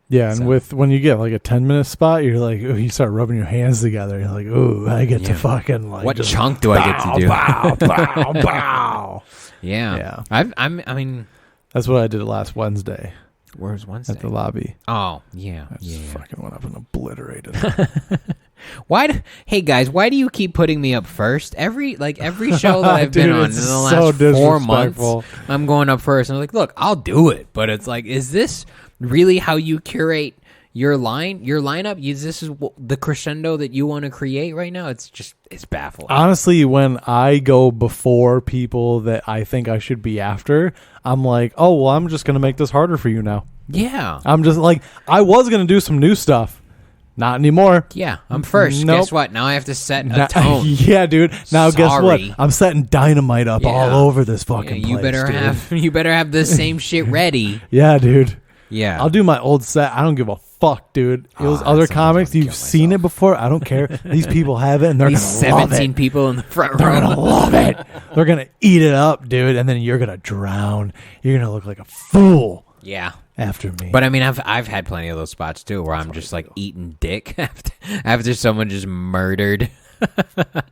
Yeah, and when you get a 10-minute spot, you're like, ooh, you start rubbing your hands together. You're like, ooh, I get to fucking what chunk do I get to do? Bow, bow, bow. Yeah. I mean, that's what I did last Wednesday. Where's Wednesday? At the lobby. Oh, yeah. I just fucking went up and obliterated. Hey guys, why do you keep putting me up first? Every show that I've been on in the last 4 months, I'm going up first. And I'm like, look, I'll do it, but it's like, is this really how you curate your lineup? This is the crescendo that you want to create right now? It's baffling. Honestly, when I go before people that I think I should be after, I'm like, oh well, I'm just gonna make this harder for you now. Yeah, I'm just like, I was gonna do some new stuff. Not anymore. Yeah, I'm first. Nope. Guess what? Now I have to set a tone. Yeah, dude. Now guess what? I'm setting dynamite up all over this fucking place. You better have the same shit ready. Yeah, dude. Yeah. I'll do my old set. I don't give a fuck, dude. Those other comics, you've seen it before. I don't care. These people have it, and they're going to love it. 17 people in the front row. They're going to love it. They're going to eat it up, dude, and then you're going to drown. You're going to look like a fool. Yeah. After me. But I mean, I've had plenty of those spots too, where I'm just like eating dick after someone just murdered.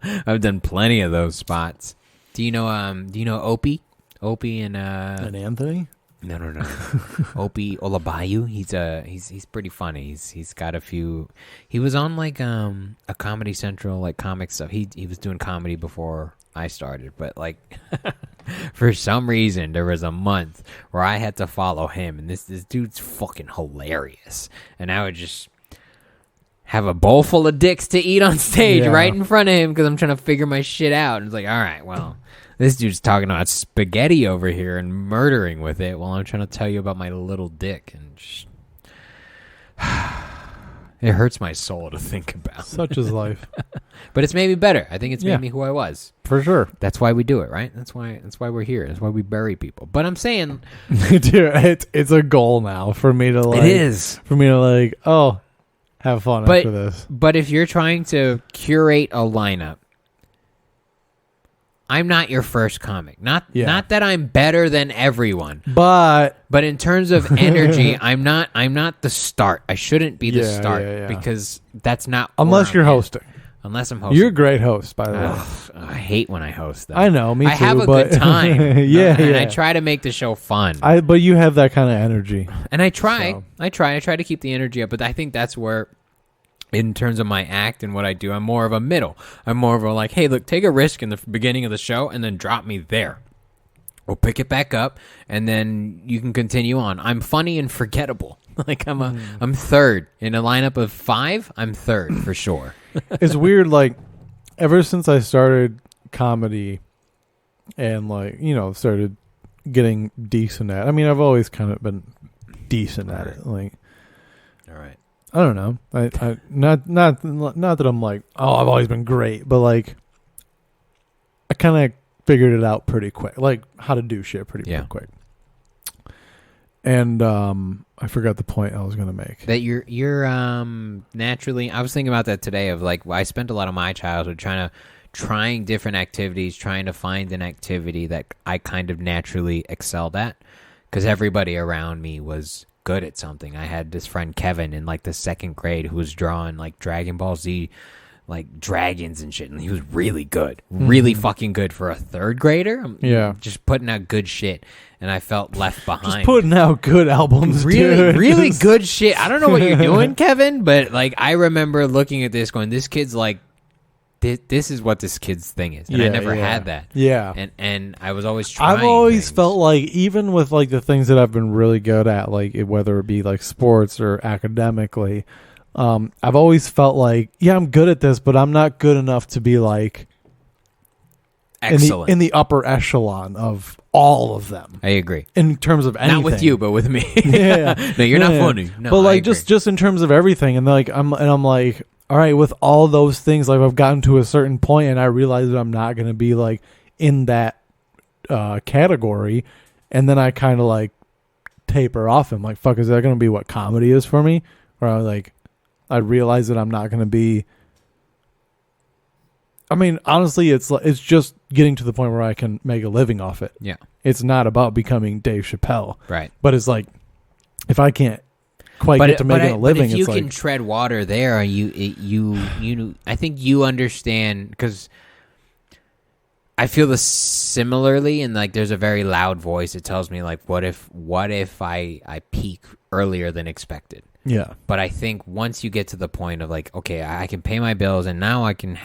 I've done plenty of those spots. Do you know Opie? Opie and Anthony? No. Opie Olabayu. He's pretty funny. He's got a few. He was on like a Comedy Central like comic stuff. He was doing comedy before I started, but like for some reason there was a month where I had to follow him, and this dude's fucking hilarious, and I would just have a bowl full of dicks to eat on stage right in front of him because I'm trying to figure my shit out. And it's like, all right, well, this dude's talking about spaghetti over here and murdering with it while I'm trying to tell you about my little dick, and just it hurts my soul to think about. Such is life. But it's made me better. I think it's made me who I was. For sure. That's why we do it, right? That's why we're here. That's why we bury people. But I'm saying, dude, it's a goal now for me to like. It is for me to like. Oh, have fun after this. But if you're trying to curate a lineup, I'm not your first comic. Not that I'm better than everyone. But in terms of energy, I'm not the start. I shouldn't be the start because that's not unless you're hosting. Unless I'm hosting. You're a great host, by the way. I hate when I host, though. I know, me too. I have a good time. And I try to make the show fun. But you have that kind of energy. And I try. So. I try to keep the energy up, but I think that's where, in terms of my act and what I do, I'm more of a middle. I'm more of a like, hey, look, take a risk in the beginning of the show and then drop me there. We'll pick it back up, and then you can continue on. I'm funny and forgettable. Like I'm third in a lineup of 5. I'm third for sure. It's weird. Like ever since I started comedy, and like started getting decent at. I mean, I've always kind of been decent at it. Like, all right. I don't know. I not that I'm like, oh, I've always been great, but like I kind of figured it out pretty quick, like how to do shit pretty quick. And I forgot the point I was going to make. That you're naturally. I was thinking about that today. Of like, I spent a lot of my childhood trying different activities, trying to find an activity that I kind of naturally excelled at, because everybody around me was good at something. I had this friend Kevin in like the 2nd grade who was drawing like Dragon Ball Z, like dragons and shit, and he was really good, really fucking good for a 3rd grader. Just putting out good shit, and I felt left behind. Just putting out good albums, really good shit. I don't know what you're doing, Kevin, but like I remember looking at this, going, "This kid's like, this is what this kid's thing is," and I never had that. Yeah, and I was always trying. I've always felt like, even with like the things that I've been really good at, like whether it be like sports or academically. I've always felt like, I'm good at this, but I'm not good enough to be like excellent in the upper echelon of all of them. I agree. In terms of anything. Not with you, but with me. No, you're not funny. No, but like just in terms of everything, and like I'm like, all right, with all those things, like I've gotten to a certain point, and I realize that I'm not going to be like in that category, and then I kind of like taper off. I'm like, fuck, is that going to be what comedy is for me? Or I realize that I'm not going to be. I mean, honestly, it's just getting to the point where I can make a living off it. Yeah, it's not about becoming Dave Chappelle, right? But it's like, if I can't quite get to making a living, but if you it's can like, tread water there, I think you understand, because I feel this similarly, and like there's a very loud voice that tells me like, what if I peak earlier than expected. Yeah. But I think once you get to the point of like, okay, I can pay my bills and now I can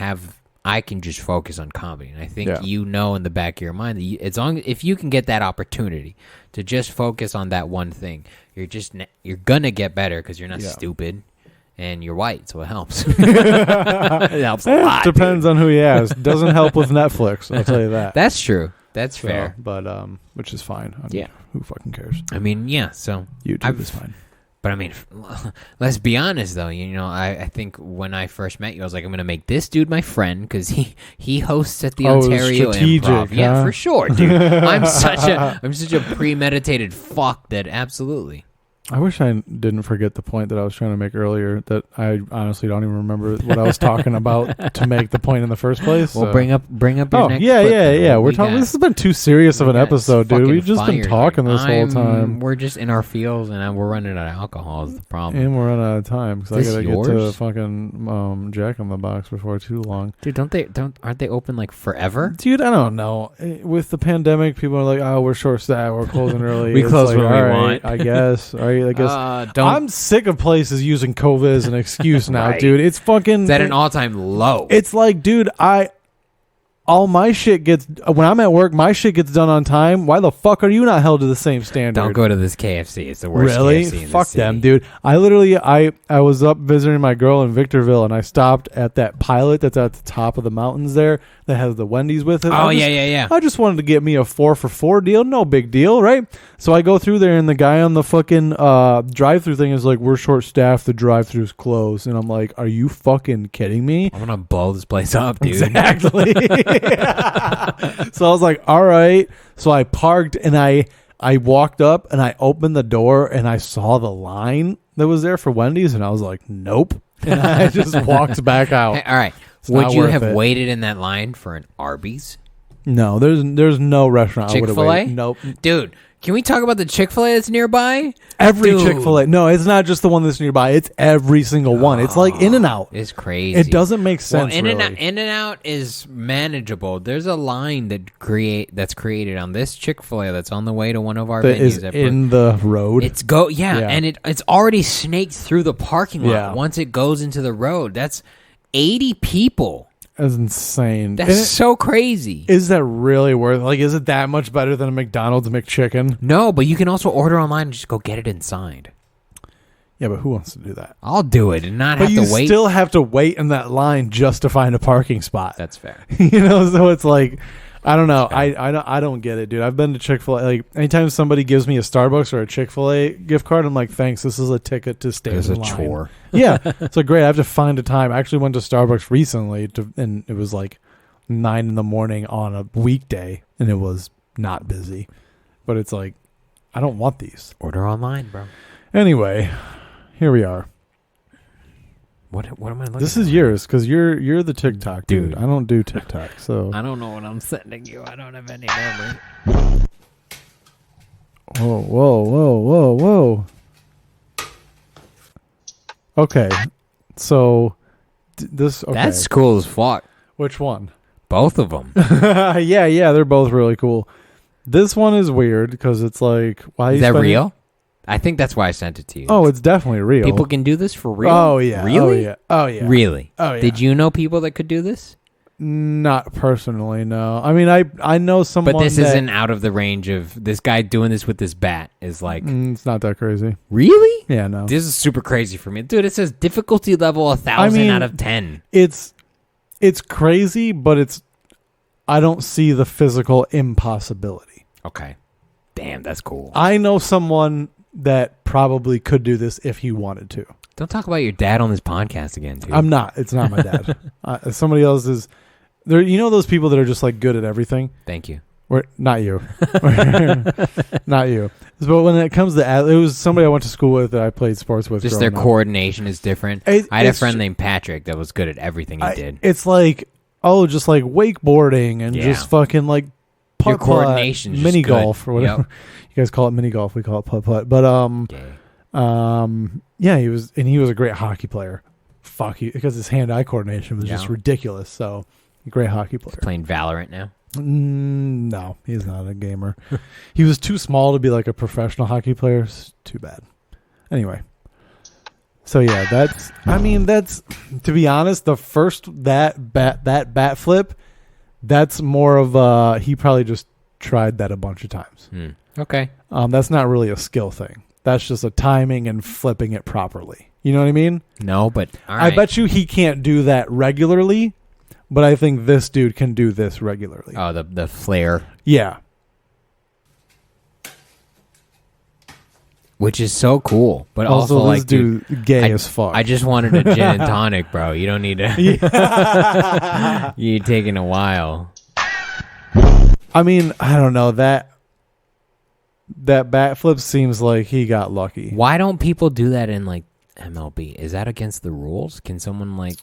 just focus on comedy. And I think in the back of your mind that if you can get that opportunity to just focus on that one thing, you're gonna get better because you're not stupid and you're white, so it helps. It helps a lot. Depends on who you ask. Doesn't help with Netflix. I'll tell you that. That's true. That's fair. But which is fine. I mean, who fucking cares? I mean, yeah. So YouTube is fine. But I mean, let's be honest though. I think when I first met you, I was like, I'm gonna make this dude my friend because he hosts at the Ontario Improv. Huh? Yeah, for sure, dude. I'm such a premeditated fuck that absolutely. I wish I didn't forget the point that I was trying to make earlier that I honestly don't even remember what I was talking about to make the point in the first place. Well, bring up your next clip. Yeah. We're talking. This has been too serious of an episode, dude. We've just been talking this whole time. We're just in our fields, and we're running out of alcohol is the problem. And we're running out of time because I gotta get to fucking Jack in the Box before too long. Dude, aren't they open like forever? Dude, I don't know. With the pandemic, people are like, oh, we're short staffed, we're closing early. We close when we want. I guess. All right. I guess I'm sick of places using COVID as an excuse now, dude. It's fucking... It's at an all-time low. It's like, dude, all my shit gets... When I'm at work, my shit gets done on time. Why the fuck are you not held to the same standard? Don't go to this KFC. It's the worst really? KFC in Fuck the city. them, dude. I literally... I was up visiting my girl in Victorville, and I stopped at that Pilot that's at the top of the mountains there that has the Wendy's with it. Oh, yeah. I just wanted to get me a 4-for-4 deal. No big deal, right? So I go through there, and the guy on the fucking drive-thru thing is like, we're short-staffed. The drive-thru's closed. And I'm like, are you fucking kidding me? I'm going to blow this place up, dude. Exactly. So I was like, all right. So I parked, and I walked up, and I opened the door, and I saw the line that was there for Wendy's, and I was like, nope. And I just walked back out. Hey, all right. Would you have waited in that line for an Arby's? No, there's no restaurant. Chick-fil-A? Nope. Dude, can we talk about the Chick-fil-A that's nearby? Every Chick-fil-A. No, it's not just the one that's nearby. It's every single one. It's like In-N-Out. It's crazy. It doesn't make sense. Well, In-N-Out is manageable. There's a line that's created on this Chick-fil-A that's on the way to one of our venues. Is in the road. And it's already snaked through the parking lot. Yeah. Once it goes into the road. That's 80 people. That's insane. That's so crazy. Is that really worth? Like, is it that much better than a McDonald's McChicken? No, but you can also order online and just go get it inside. Yeah, but who wants to do that? I'll do it and not have to wait. But you still have to wait in that line just to find a parking spot. That's fair. So it's like, I don't know. I don't get it, dude. I've been to Chick-fil-A. Like, anytime somebody gives me a Starbucks or a Chick-fil-A gift card, I'm like, thanks. This is a ticket to stay in line. It's a chore. Yeah. So great. I have to find a time. I actually went to Starbucks recently, and it was like 9 a.m. on a weekday, and it was not busy. But it's like, I don't want these. Order online, bro. Anyway, here we are. What am I looking at? This is yours, because you're the TikTok dude. I don't do TikTok, so... I don't know what I'm sending you. I don't have any memory. Whoa. Okay, so this... Okay. That's cool as fuck. Which one? Both of them. Yeah, they're both really cool. This one is weird, because it's like... Why is that real? I think that's why I sent it to you. Oh, it's definitely real. People can do this for real? Oh, yeah. Really? Oh, yeah. Really? Oh, yeah. Did you know people that could do this? Not personally, no. I mean, I know someone But this isn't out of the range of... This guy doing this with this bat is like... it's not that crazy. Really? Yeah, no. This is super crazy for me. Dude, it says difficulty level 1,000 out of 10. It's crazy, but I don't see the physical impossibility. Okay. Damn, that's cool. I know someone that probably could do this if he wanted to. Don't talk about your dad on this podcast again, dude. I'm not. It's not my dad. Somebody else is. There, you know those people that are just like good at everything? Thank you. Not you. Not you. But when it comes to... It was somebody I went to school with that I played sports with. Just their coordination is different. I had a friend named Patrick that was good at everything he did. It's like, just like wakeboarding and just fucking like your coordination, mini golf or whatever. Yep. You guys call it mini golf. We call it putt-putt. But yeah, he was a great hockey player. Because his hand-eye coordination was just ridiculous. So, great hockey player. He's playing Valorant now. No, he's not a gamer. He was too small to be like a professional hockey player. It's too bad. Anyway, So yeah, that's to be honest, the first that bat flip, that's more of he probably just tried that a bunch of times. Okay. That's not really a skill thing. That's just a timing and flipping it properly. You know what I mean? No, but all right. I bet you he can't do that regularly, but I think this dude can do this regularly. Oh, the flare. Yeah. Which is so cool, but also like, this dude gay as fuck. I just wanted a gin and tonic, bro. You don't need to. You're taking a while. I mean, I don't know that bat flip seems like he got lucky. Why don't people do that in like MLB? Is that against the rules? Can someone like?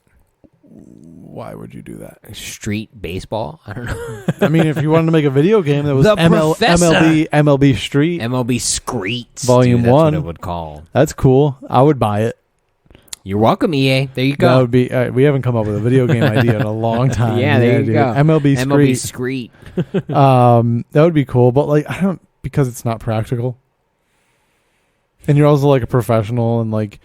Why would you do that? Street baseball? I don't know. I mean, if you wanted to make a video game that was MLB Street, MLB Screets, Volume dude, that's 1, what it would call. That's cool. I would buy it. You're welcome, EA. There you go. That would be. We haven't come up with a video game idea in a long time. Yeah, there you go. MLB Screet. That would be cool, but like I don't because it's not practical. And you're also like a professional, and like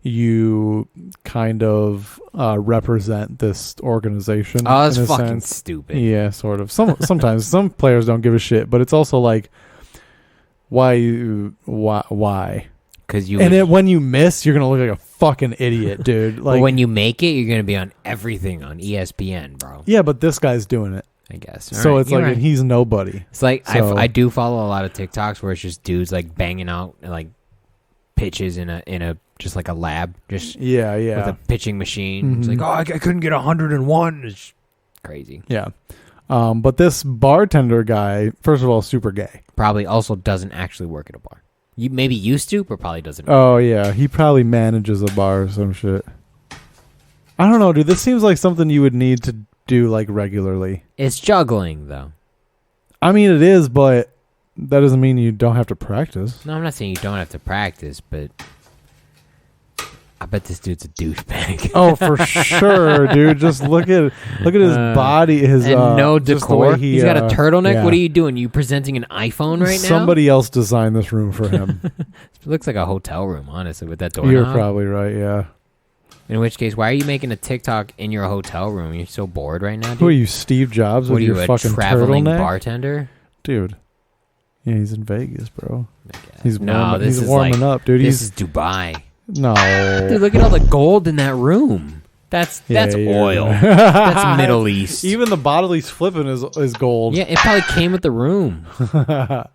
you kind of represent this organization. Oh, that's fucking stupid. Yeah, sort of. Sometimes some players don't give a shit, but it's also like, why? Because when you miss, you're gonna look like a fucking idiot, dude. Like when you make it, you're gonna be on everything on ESPN, bro. Yeah, but this guy's doing it. I guess. So it's like he's nobody. It's like I do follow a lot of TikToks where it's just dudes like banging out like pitches in a just like a lab, just with a pitching machine. Mm-hmm. It's like, oh, I couldn't get 101. It's crazy. Yeah. But this bartender guy, first of all, super gay. Probably also doesn't actually work at a bar. You maybe used to, but probably doesn't. Oh yeah, he probably manages a bar or some shit. I don't know, dude. This seems like something you would need to do like regularly. It's juggling, though. I mean, it is, but that doesn't mean you don't have to practice. No, I'm not saying you don't have to practice, but I bet this dude's a douchebag. Oh, for sure, dude. Just look at his body, his no decor. He's got a turtleneck. Yeah. What are you doing? You presenting an iPhone right now? Somebody else designed this room for him. It looks like a hotel room, honestly, with that door. You're probably right. Yeah. In which case, why are you making a TikTok in your hotel room? You're so bored right now, dude. Who are you, Steve Jobs? What with are you, your a fucking traveling turtleneck? Bartender? Dude. Yeah, he's in Vegas, bro. He's warming up, dude. This is Dubai. No. Dude, look at all the gold in that room. That's oil. That's Middle East. Even the bottle he's flipping is gold. Yeah, it probably came with the room. I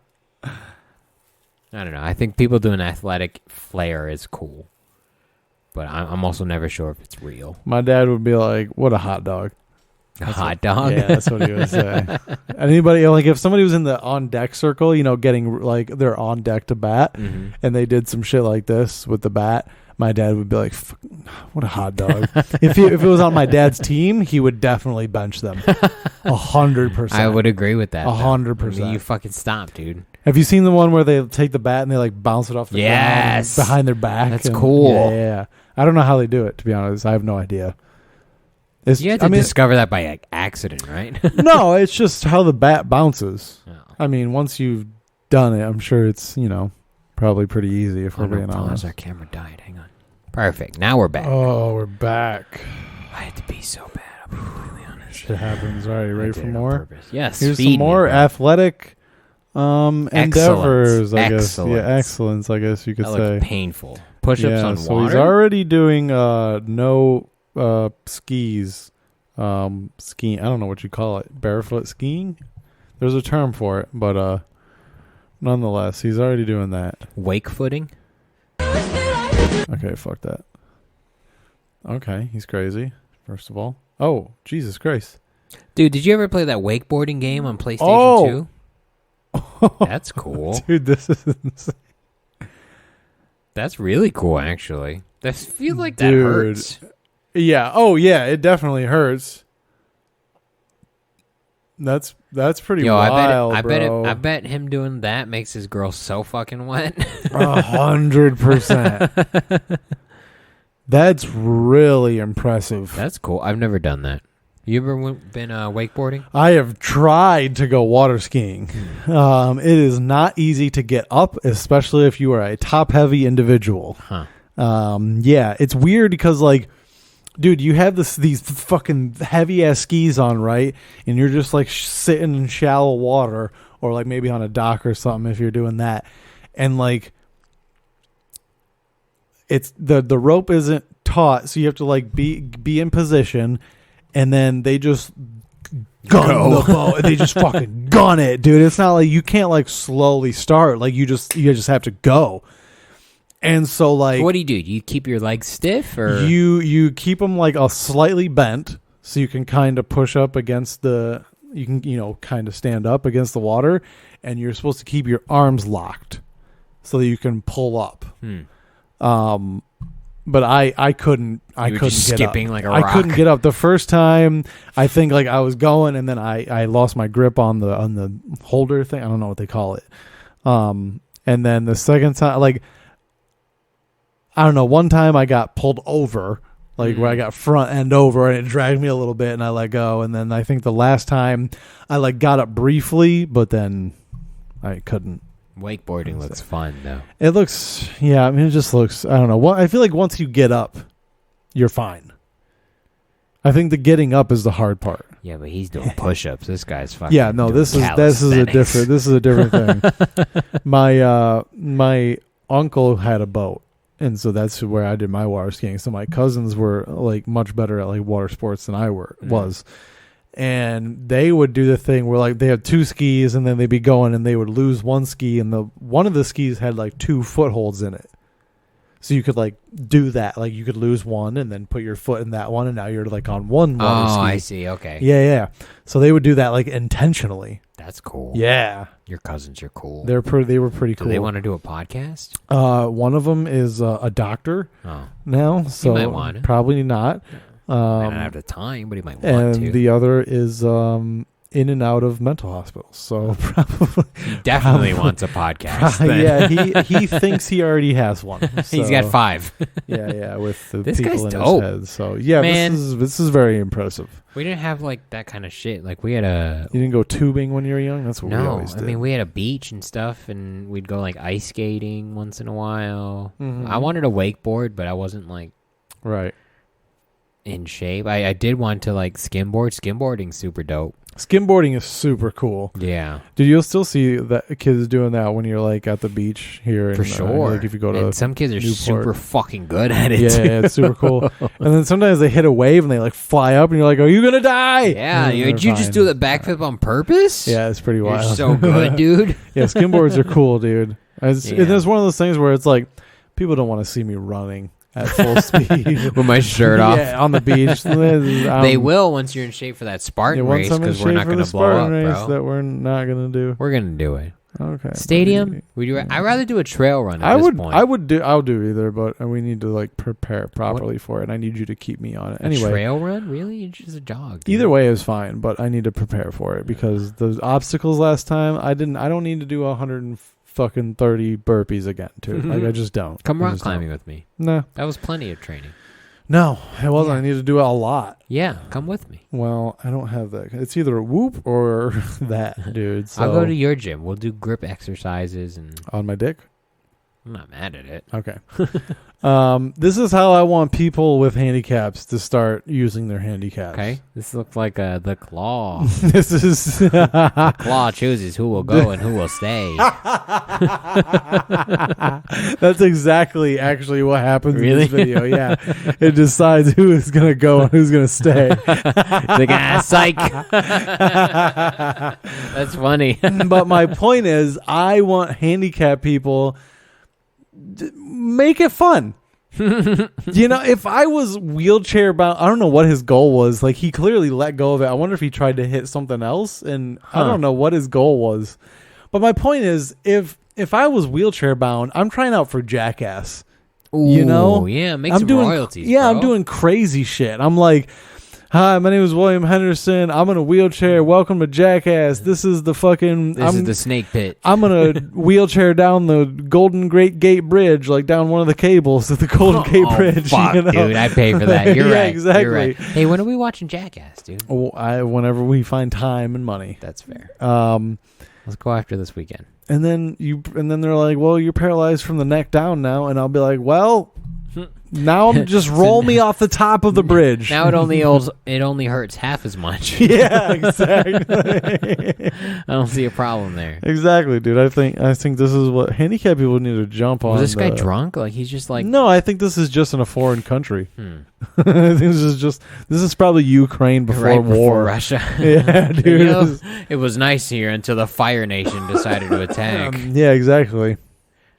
don't know. I think people doing athletic flair is cool. But I'm also never sure if it's real. My dad would be like, what a hot dog. Hot dog? Yeah, that's what he would say. Anybody, like if somebody was in the on deck circle, getting like they're on deck to bat, and they did some shit like this with the bat, my dad would be like, what a hot dog. If it was on my dad's team, he would definitely bench them. 100%. I would agree with that. 100%. You fucking stop, dude. Have you seen the one where they take the bat and they like bounce it off the ground behind their back? That's cool. Yeah. I don't know how they do it, to be honest. I have no idea. You had to discover that by accident, right? No, it's just how the bat bounces. Oh. I mean, once you've done it, I'm sure it's, probably pretty easy if we're being honest. Our camera died. Hang on. Perfect. Now we're back. Oh, we're back. I had to be so bad. I'll be completely honest. Shit happens. All right, you ready for more? Yes. Here's some more athletic endeavors, I guess. Yeah, excellence, I guess you could say. Looks painful. Push-ups on so water? He's already doing skis. Skiing. I don't know what you call it. Barefoot skiing? There's a term for it, but nonetheless, he's already doing that. Wake footing? Okay, fuck that. Okay, he's crazy, first of all. Oh, Jesus Christ. Dude, did you ever play that wakeboarding game on PlayStation 2? That's cool. Dude, this is insane. That's really cool, actually. I feel like that hurts. Yeah. Oh, yeah. It definitely hurts. That's pretty wild, bro. I bet him doing that makes his girl so fucking wet. 100%. That's really impressive. That's cool. I've never done that. You ever been wakeboarding? I have tried to go water skiing. It is not easy to get up, especially if you are a top-heavy individual. Huh. Yeah, it's weird because like, dude, you have these fucking heavy ass skis on, right? And you're just like sitting in shallow water, or like maybe on a dock or something if you're doing that, and like, it's the rope isn't taut, so you have to like be in position, and then they just gun the boat. They just fucking gun it, dude. It's not like you can't like slowly start. Like you just have to go. And so like, what do? You keep your legs stiff, or you keep them like a slightly bent, so you can kind of push up against the. You can kind of stand up against the water, and you're supposed to keep your arms locked, so that you can pull up. But I couldn't. I couldn't just get skipping up. like a rock. I couldn't get up the first time. I think like I was going, and then I lost my grip on the holder thing. I don't know what they call it. And then the second time, like, I don't know. One time I got pulled over, like where I got front end over, and it dragged me a little bit, and I let go. And then I think the last time I like got up briefly, but then I couldn't. Wakeboarding looks fun though. It looks, yeah. I mean, it just looks. I don't know. I feel like once you get up, you're fine. I think the getting up is the hard part. Yeah, but he's doing push-ups. This guy's fucking. Yeah, no. This is a different thing. My uncle had a boat, and so that's where I did my water skiing. So my cousins were like much better at like water sports than I was. And they would do the thing where like they had two skis, and then they'd be going, and they would lose one ski, and one of the skis had like 2 footholds in it. So you could like do that, like you could lose one and then put your foot in that one, and now you're like on one water ski. Oh, I see. Okay. Yeah. So they would do that like intentionally. That's cool. Yeah. Your cousins are cool. They were pretty cool. Do they want to do a podcast? One of them is a doctor now, so might want to. Probably not. I don't have the time, but he might want to. And the other is in and out of mental hospitals, so probably he definitely wants a podcast. Yeah, he thinks he already has one. So. He's got 5. yeah, with the this people guy's in dope. his head. So yeah, man, this is very impressive. We didn't have like that kind of shit. Like we had a. You didn't go tubing when you were young. That's what we always did. I mean we had a beach and stuff, and we'd go like ice skating once in a while. I wanted a wakeboard, but I wasn't like right in shape. I did want to like skimboard. Skimboarding's super dope. Skimboarding is super cool. Yeah. Dude, you'll still see that kids doing that when you're like at the beach here. For sure. Like if you go to some kids are Newport. super fucking good at it. Yeah, it's super cool. And then sometimes they hit a wave and they like fly up, and you're like, "Are you gonna die?" Yeah. Did you just do the backflip on purpose? Yeah, it's pretty wild. You're so good, dude. Yeah, skimboards are cool, dude. And it's one of those things where it's like people don't want to see me running at full speed with my shirt off on the beach. They will once you're in shape for that Spartan race, because we're not going to blow up, bro. That we're not going to do. We're going to do it. Okay. Stadium? I'd rather do a trail run at this point. I'll do either, but we need to like prepare properly for it. And I need you to keep me on it. Anyway, trail run? Really? It's just a jog. Dude. Either way is fine, but I need to prepare for it because the obstacles last time I don't need to do 130 burpees again, too. Like I just don't. Come rock climbing with me. No. That was plenty of training. No, it wasn't. Yeah. I need to do it a lot. Yeah, come with me. Well, I don't have that. It's either a whoop or that, dude. So I'll go to your gym. We'll do grip exercises and on my dick. I'm not mad at it. Okay. This is how I want people with handicaps to start using their handicaps. Okay. This looks like the claw. This is the claw chooses who will go and who will stay. That's exactly actually what happens in this video. Yeah. It decides who is going to go and who's going to stay. The psych. That's funny. But my point is, I want handicapped people. Make it fun. If I was wheelchair bound, I don't know what his goal was. Like he clearly let go of it. I wonder if he tried to hit something else, and I don't know what his goal was. But my point is, if I was wheelchair bound, I'm trying out for Jackass. Ooh, yeah, make some royalties. Yeah, bro. I'm doing crazy shit. I'm like, "Hi, my name is William Henderson. I'm in a wheelchair. Welcome to Jackass. This is the fucking... This is the snake pit. I'm going to wheelchair down the Golden Great Gate Bridge, like down one of the cables of the Golden Gate Bridge." Fuck, dude. I pay for that. You're right. Exactly. You're right. Hey, when are we watching Jackass, dude? Whenever we find time and money. That's fair. Let's go after this weekend. And then they're like, "Well, you're paralyzed from the neck down now." And I'll be like, "Well, Now just roll me off the top of the bridge. Now it only hurts half as much. Yeah, exactly. I don't see a problem there. Exactly, dude. I think this is what handicapped people need to jump on. Was this guy drunk? Like he's just like No, I think this is just in a foreign country. I think this is probably Ukraine before war. Russia. Yeah, dude. You know, it was nice here until the Fire Nation decided to attack. Yeah, exactly.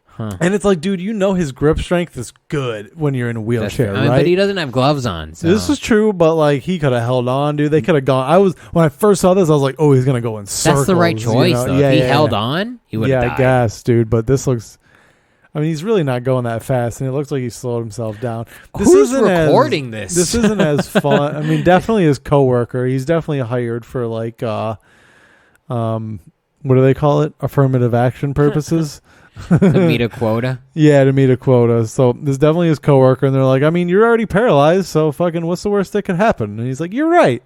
Huh. And it's like, dude, his grip strength is good when you're in a wheelchair, right? But he doesn't have gloves on. So. This is true, but like he could have held on, dude. They could have gone. When I first saw this, I was like, oh, he's gonna go in circles. That's the right choice, though. Yeah, if he held on, he would have died. I guess, dude. But this looks. I mean, he's really not going that fast, and it looks like he slowed himself down. Who's recording this? This isn't as fun. I mean, definitely his coworker. He's definitely hired for like, what do they call it? Affirmative action purposes. To meet a quota? Yeah, to meet a quota. So this is definitely his coworker, and they're like, I mean, you're already paralyzed, so fucking what's the worst that could happen? And he's like, you're right.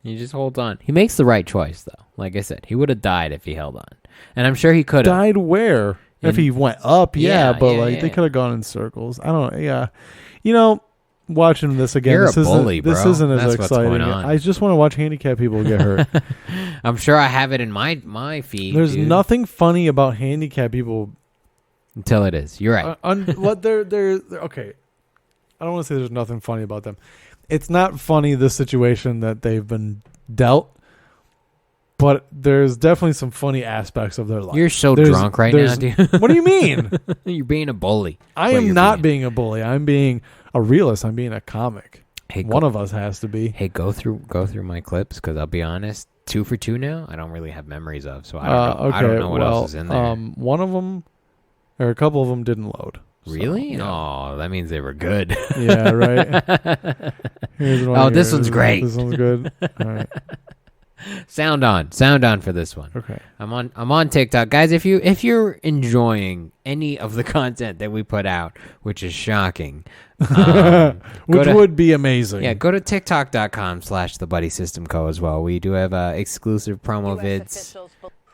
He just holds on. He makes the right choice, though. Like I said, he would have died if he held on. And I'm sure he could have. Died where? If he went up, they could have gone in circles. I don't know. Yeah. Watching this again, You're a bully, bro. This isn't as That's exciting. What's going on. I just want to watch handicapped people get hurt. I'm sure I have it in my feed. There's nothing funny about handicapped people until it is. You're right. What they're okay. I don't want to say there's nothing funny about them. It's not funny, the situation that they've been dealt, but there's definitely some funny aspects of their life. You're so drunk right now, dude. What do you mean? You're being a bully. I am not being a bully. I'm being a realist. I'm being a comic. Hey, one of us has to be. Hey, go through my clips, because I'll be honest, 2 for 2 now, I don't really have memories of, so I don't know. Okay, I don't know what else is in there. One of them, or a couple of them, didn't load. Really? So, yeah. Oh, that means they were good. Yeah, right. This one's great. This one's good. All right. Sound on for this one. Okay. I'm on TikTok, guys. If you're enjoying any of the content that we put out, which is shocking, which would be amazing. Yeah, go to tiktok.com/thebuddy-system-co as well. We do have exclusive promo vids.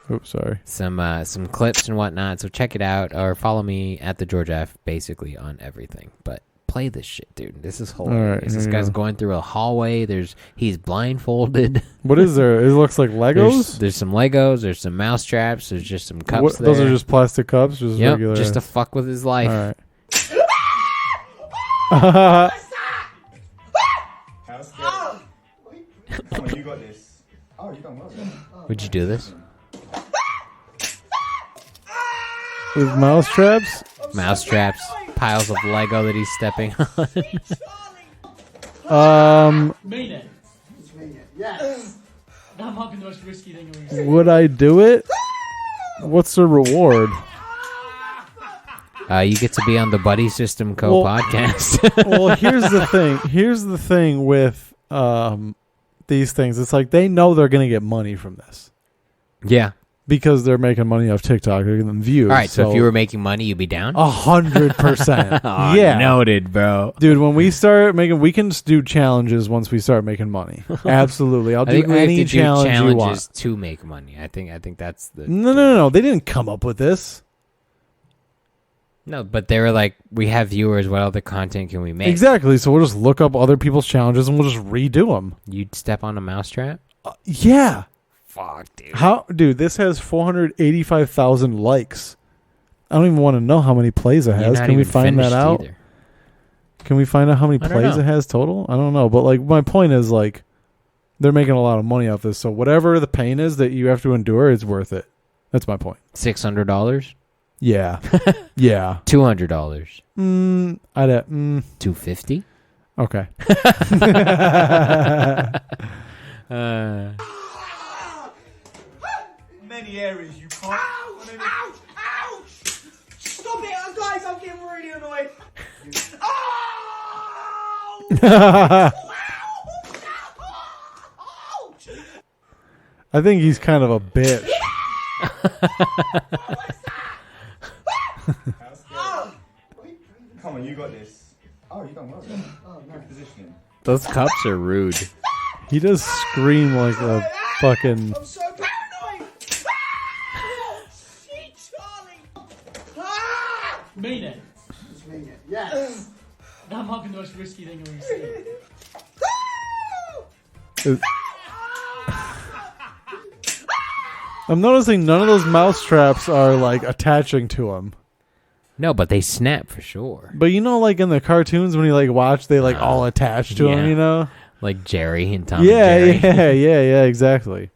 Oops, sorry. Some clips and whatnot. So check it out, or follow me at the George F. basically on everything. But play this shit, dude. This is hilarious. Right, this guy's going through a hallway. He's blindfolded. What is there? It looks like Legos. There's some Legos. There's some mouse traps. There's just some cups there. Those are just plastic cups? Just regular. Just to fuck with his life. All right. Come on, you got this. Oh, you done well. Would you do this? With mouse traps? Mouse traps. Piles of Lego that he's stepping on. Mean it. Yes. That might be the most risky thing we've seen. Would I do it? What's the reward? You get to be on the Buddy System Co podcast. Well, here's the thing. Here's the thing with these things. It's like they know they're going to get money from this. Yeah. Because they're making money off TikTok. They're getting views. All right, so if you were making money, you'd be down? 100%. Oh, yeah. Noted, bro. Dude, when we start making... We can do challenges once we start making money. Absolutely. I'll do any challenge you want. To make money. I think that's the... No. They didn't come up with this. No, but they were like, we have viewers. What other content can we make? Exactly. So we'll just look up other people's challenges and we'll just redo them. You'd step on a mousetrap? Yeah. Fuck, dude. Dude, this has 485,000 likes. I don't even want to know how many plays it has. Can we find that out? Either. Can we find out how many plays it has total? I don't know. But like my point is like they're making a lot of money off this. So whatever the pain is that you have to endure, it's worth it. That's my point. $600? Yeah. Yeah. $200? I'd $250? Okay. Many areas you can't. Ouch! Ouch! Ouch! Stop it, guys! I'm getting really annoyed. I think he's kind of a bitch. Come on, you got this. Oh, you done well. Oh, good positioning. Those cups are rude. He does scream like a fucking... I'm so paranoid! Shit, Charlie! Mean it. Just mean it. Yes. That might be the most risky thing I've ever seen. I'm noticing none of those mouse traps are like attaching to him. No, but they snap for sure. But you know, like in the cartoons when you like watch, they like all attach to him. You know, like Jerry and Tom. And Jerry. Yeah, exactly.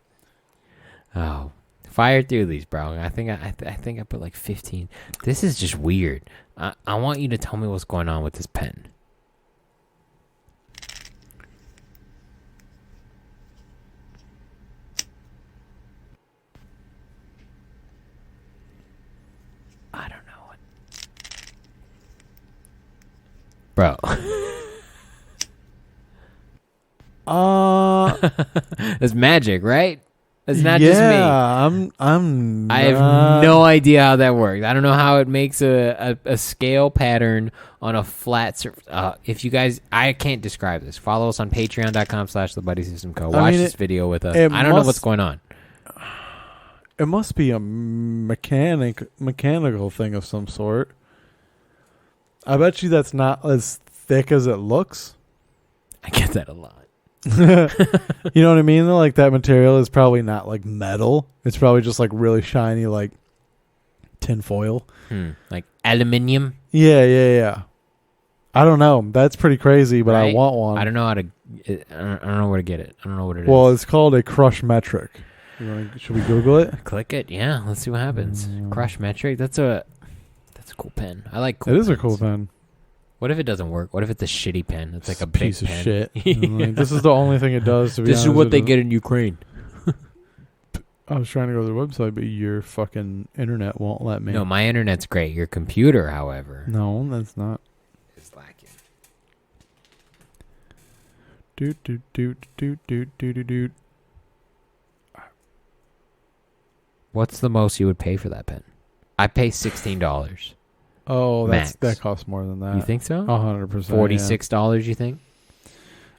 Oh, fire through these, bro. I think I put like 15. This is just weird. I want you to tell me what's going on with this pen. I don't know what. Bro. It's magic, right? It's not just me. I have no idea how that works. I don't know how it makes a scale pattern on a flat surface. If you guys, I can't describe this. Follow us on patreon.com/thebuddysystemco. Watch this video with us. I don't know what's going on. It must be a mechanical thing of some sort. I bet you that's not as thick as it looks. I get that a lot. You know what I mean? Like that material is probably not like metal. It's probably just like really shiny, like tin foil. Like aluminium. Yeah. I don't know. That's pretty crazy, but right? I want one. I don't know how to. I don't know where to get it. I don't know what it is. Well, it's called a crush metric. Should we Google it? Click it. Yeah. Let's see what happens. Crush metric. That's a cool pen. I like cool It pens. is a cool pen. What if it doesn't work? What if it's a shitty pen? It's like a piece big of pen. shit. Like, this is the only thing it does. To be this honest, is what they get in Ukraine. I was trying to go to their website, but your fucking internet won't let me. No, my internet's great. Your computer, however, no, that's not. It's lacking. Doot. What's the most you would pay for that pen? I pay $16. Oh, Max. that costs more than that. You think so? 100%. $46, you think?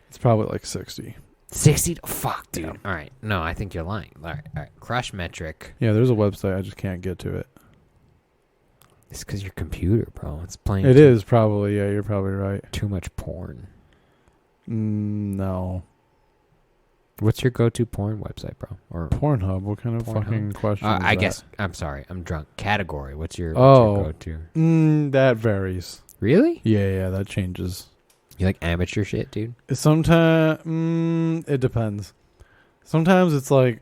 It's probably like 60. 60? Fuck, dude. Yeah. All right. No, I think you're lying. All right. Crush metric. Yeah, there's a website. I just can't get to it. It's because your computer, bro. It's playing. It is probably. Yeah, you're probably right. Too much porn. No. What's your go-to porn website, bro? Or Pornhub? What kind of fucking question is I that? guess. I'm sorry. I'm drunk. Category. What's your go-to? That varies. Really? Yeah, that changes. You like amateur shit, dude? Sometimes it depends. Sometimes it's like,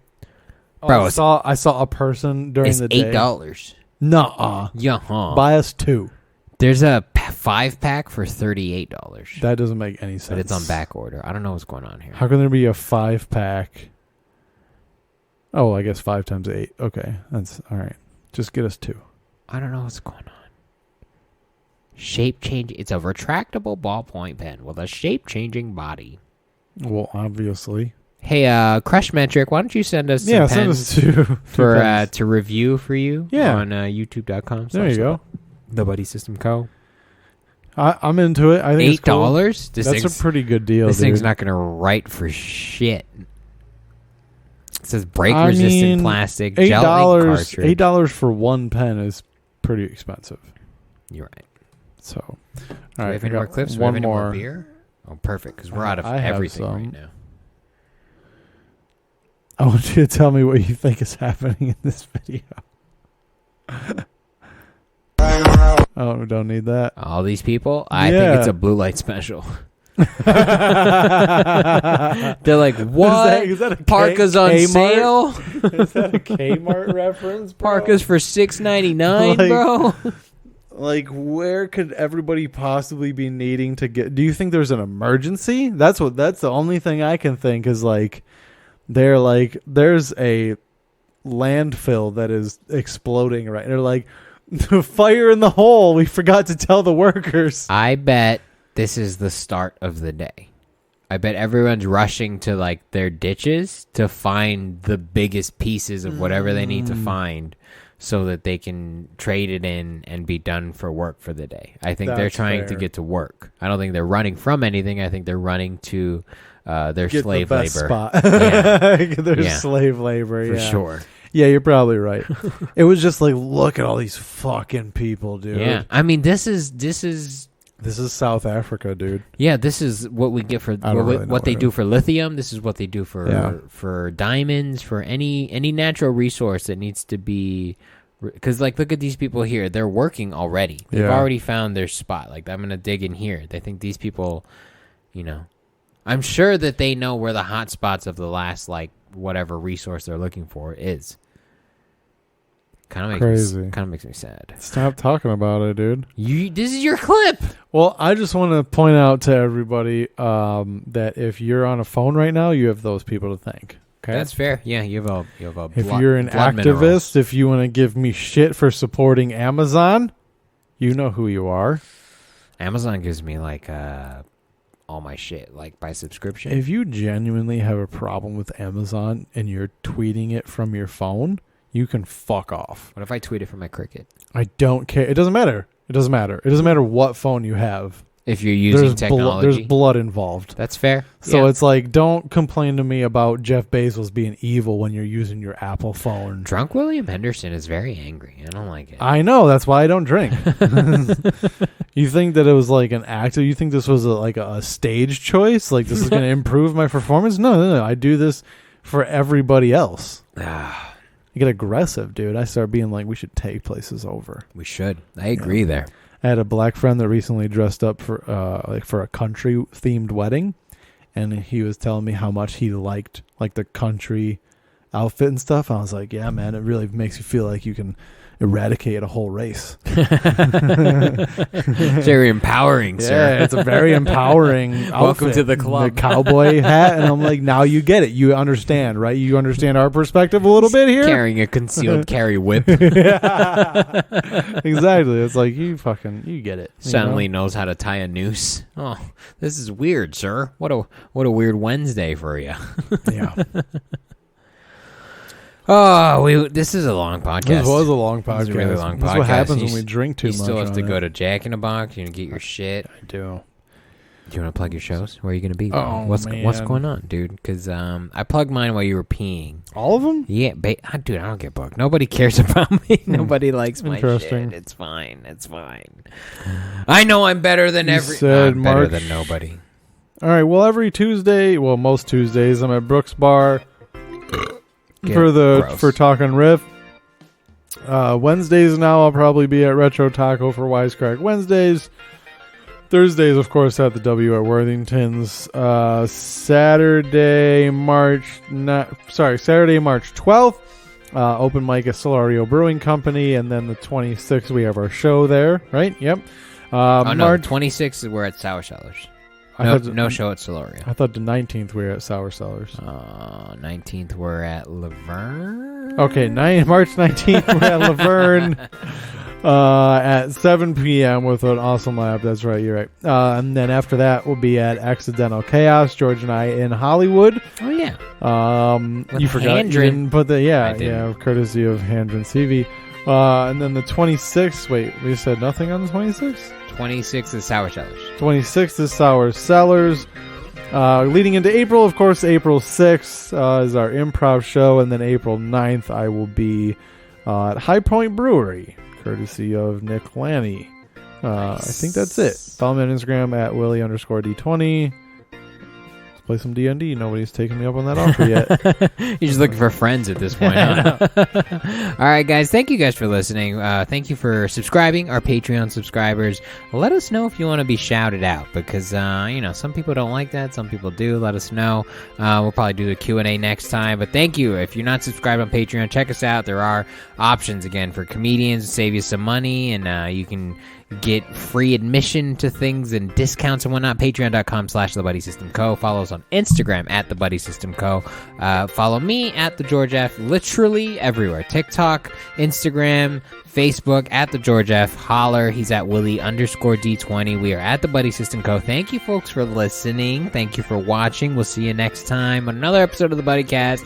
bro, I saw a person during the day. It's $8. Nuh-uh. Yeah, Buy us 2. There's a 5-pack for $38. That doesn't make any sense. But it's on back order. I don't know what's going on here. How can there be a 5-pack? Oh, I guess 5 times 8. Okay, that's all right. Just get us 2. I don't know what's going on. Shape change. It's a retractable ballpoint pen with a shape-changing body. Well, obviously. Hey, Crush Metric, why don't you send us some pens send us 2 for pens. To review for you on YouTube.com. There you go. The Buddy System Co. I'm into it. I think $8. It's cool. That's a pretty good deal. This thing's not going to write for shit. It says break-resistant plastic, gel ink cartridge. $8 for one pen is pretty expensive. You're right. So, all right. Do we have any more clips? One any more beer? Oh, perfect, because we're out of everything right now. I want you to tell me what you think is happening in this video. Oh, we don't need that. All these people? I think it's a blue light special. They're like, what? Is that a Parka's on sale? Is that a Kmart reference, bro? Parka's for $6.99, bro. Like, where could everybody possibly be needing to get? Do you think there's an emergency? That's the only thing I can think is like, there's a landfill that is exploding right. They're like, fire in the hole. We forgot to tell the workers. I bet this is the start of the day. I bet everyone's rushing to like their ditches to find the biggest pieces of whatever they need to find so that they can trade it in and be done for work for the day. I think they're trying to get to work. I don't think they're running from anything. I think they're running to their slave labor. Spot. Yeah. Their slave labor, for sure. Yeah, you're probably right. It was just like, look at all these fucking people, dude. Yeah, I mean, this is South Africa, dude. Yeah, this is what we get for what they do for lithium. This is what they do for diamonds, for any natural resource that needs to be. Because, like, look at these people here. They're working already. They've already found their spot. Like, I'm going to dig in here. They think these people, I'm sure that they know where the hot spots of the last, like, whatever resource they're looking for is. Kind of makes me sad. Stop talking about it, dude. This is your clip. Well, I just want to point out to everybody that if you're on a phone right now, you have those people to thank. Okay? That's fair. Yeah, you have a. If you're an activist, minerals. If you want to give me shit for supporting Amazon, you know who you are. Amazon gives me like all my shit like by subscription. If you genuinely have a problem with Amazon and you're tweeting it from your phone, you can fuck off. What if I tweet it from my Cricket? I don't care. It doesn't matter. It doesn't matter what phone you have. If you're using technology. There's blood involved. That's fair. So it's like, don't complain to me about Jeff Bezos being evil when you're using your Apple phone. Drunk William Henderson is very angry. I don't like it. I know. That's why I don't drink. You think that it was like an act? You think this was like a stage choice? Like this is going to improve my performance? No. I do this for everybody else. I get aggressive, dude. I start being like, we should take places over. We should. I agree there. I had a black friend that recently dressed up for a country themed wedding, and he was telling me how much he liked like the country outfit and stuff. I was like, yeah, man, it really makes you feel like you can eradicate a whole race. Very empowering, sir. Yeah, it's a very empowering outfit. Welcome to the club. The cowboy hat, and I'm like, now you get it. You understand, right? You understand our perspective a little bit here? Carrying a concealed carry whip. Yeah. Exactly. It's like, you get it. Suddenly knows how to tie a noose. Oh, this is weird, sir. What a weird Wednesday for you. Yeah. Oh, this is a long podcast. This was a long podcast. This is a really long podcast. This is what happens when we drink too much. You still have to go to Jack in the Box. You get your shit. I do. Do you want to plug your shows? Where are you going to be? Oh, what's man. going on, dude? Because I plugged mine while you were peeing. All of them? Yeah, dude, I don't get booked. Nobody cares about me. Nobody likes my shit. It's fine. I know I'm better than I'm better than nobody. All right. Well, every Tuesday, most Tuesdays, I'm at Brooks Bar. For Talking Riff. Wednesdays now I'll probably be at Retro Taco for Wisecrack Wednesdays. Thursdays, of course, at the W at Worthington's. Saturday, March 12th, open mic at Solario Brewing Company, and then the 26th we have our show there, right? Yep. March 26th we're at Sour Cellars. No show at Solario. I thought the 19th we were at Sour Cellars. 19th we're at Laverne. Okay, March 19th we're at Laverne at 7 p.m. with an awesome lab. That's right, you're right. And then after that we'll be at Accidental Chaos, George and I in Hollywood. Oh yeah. You forgot. You didn't put the courtesy of Handren CV. And then the 26th. Wait, we said nothing on the 26th. 26th is Sour Cellars. 26th is Sour Cellars. Leading into April, of course, April 6th is our improv show. And then April 9th, I will be at High Point Brewery, courtesy of Nick Lanny. Nice. I think that's it. Follow me on Instagram at Willie_D20. Let's play some D&D. Nobody's taken me up on that offer yet. You're just looking for friends at this point, huh? All right, guys. Thank you guys for listening. Thank you for subscribing, our Patreon subscribers. Let us know if you want to be shouted out, because some people don't like that. Some people do. Let us know. We'll probably do the Q&A next time. But thank you. If you're not subscribed on Patreon, check us out. There are options, again, for comedians to save you some money, and you can get free admission to things and discounts and whatnot. Patreon.com/TheBuddySystemCo. Follow us on Instagram at TheBuddySystemCo. Follow me at The George F. Literally everywhere. TikTok, Instagram, Facebook at The George F. Holler. He's at Willie_D20. We are at The Buddy System Co. Thank you, folks, for listening. Thank you for watching. We'll see you next time on another episode of the Buddycast.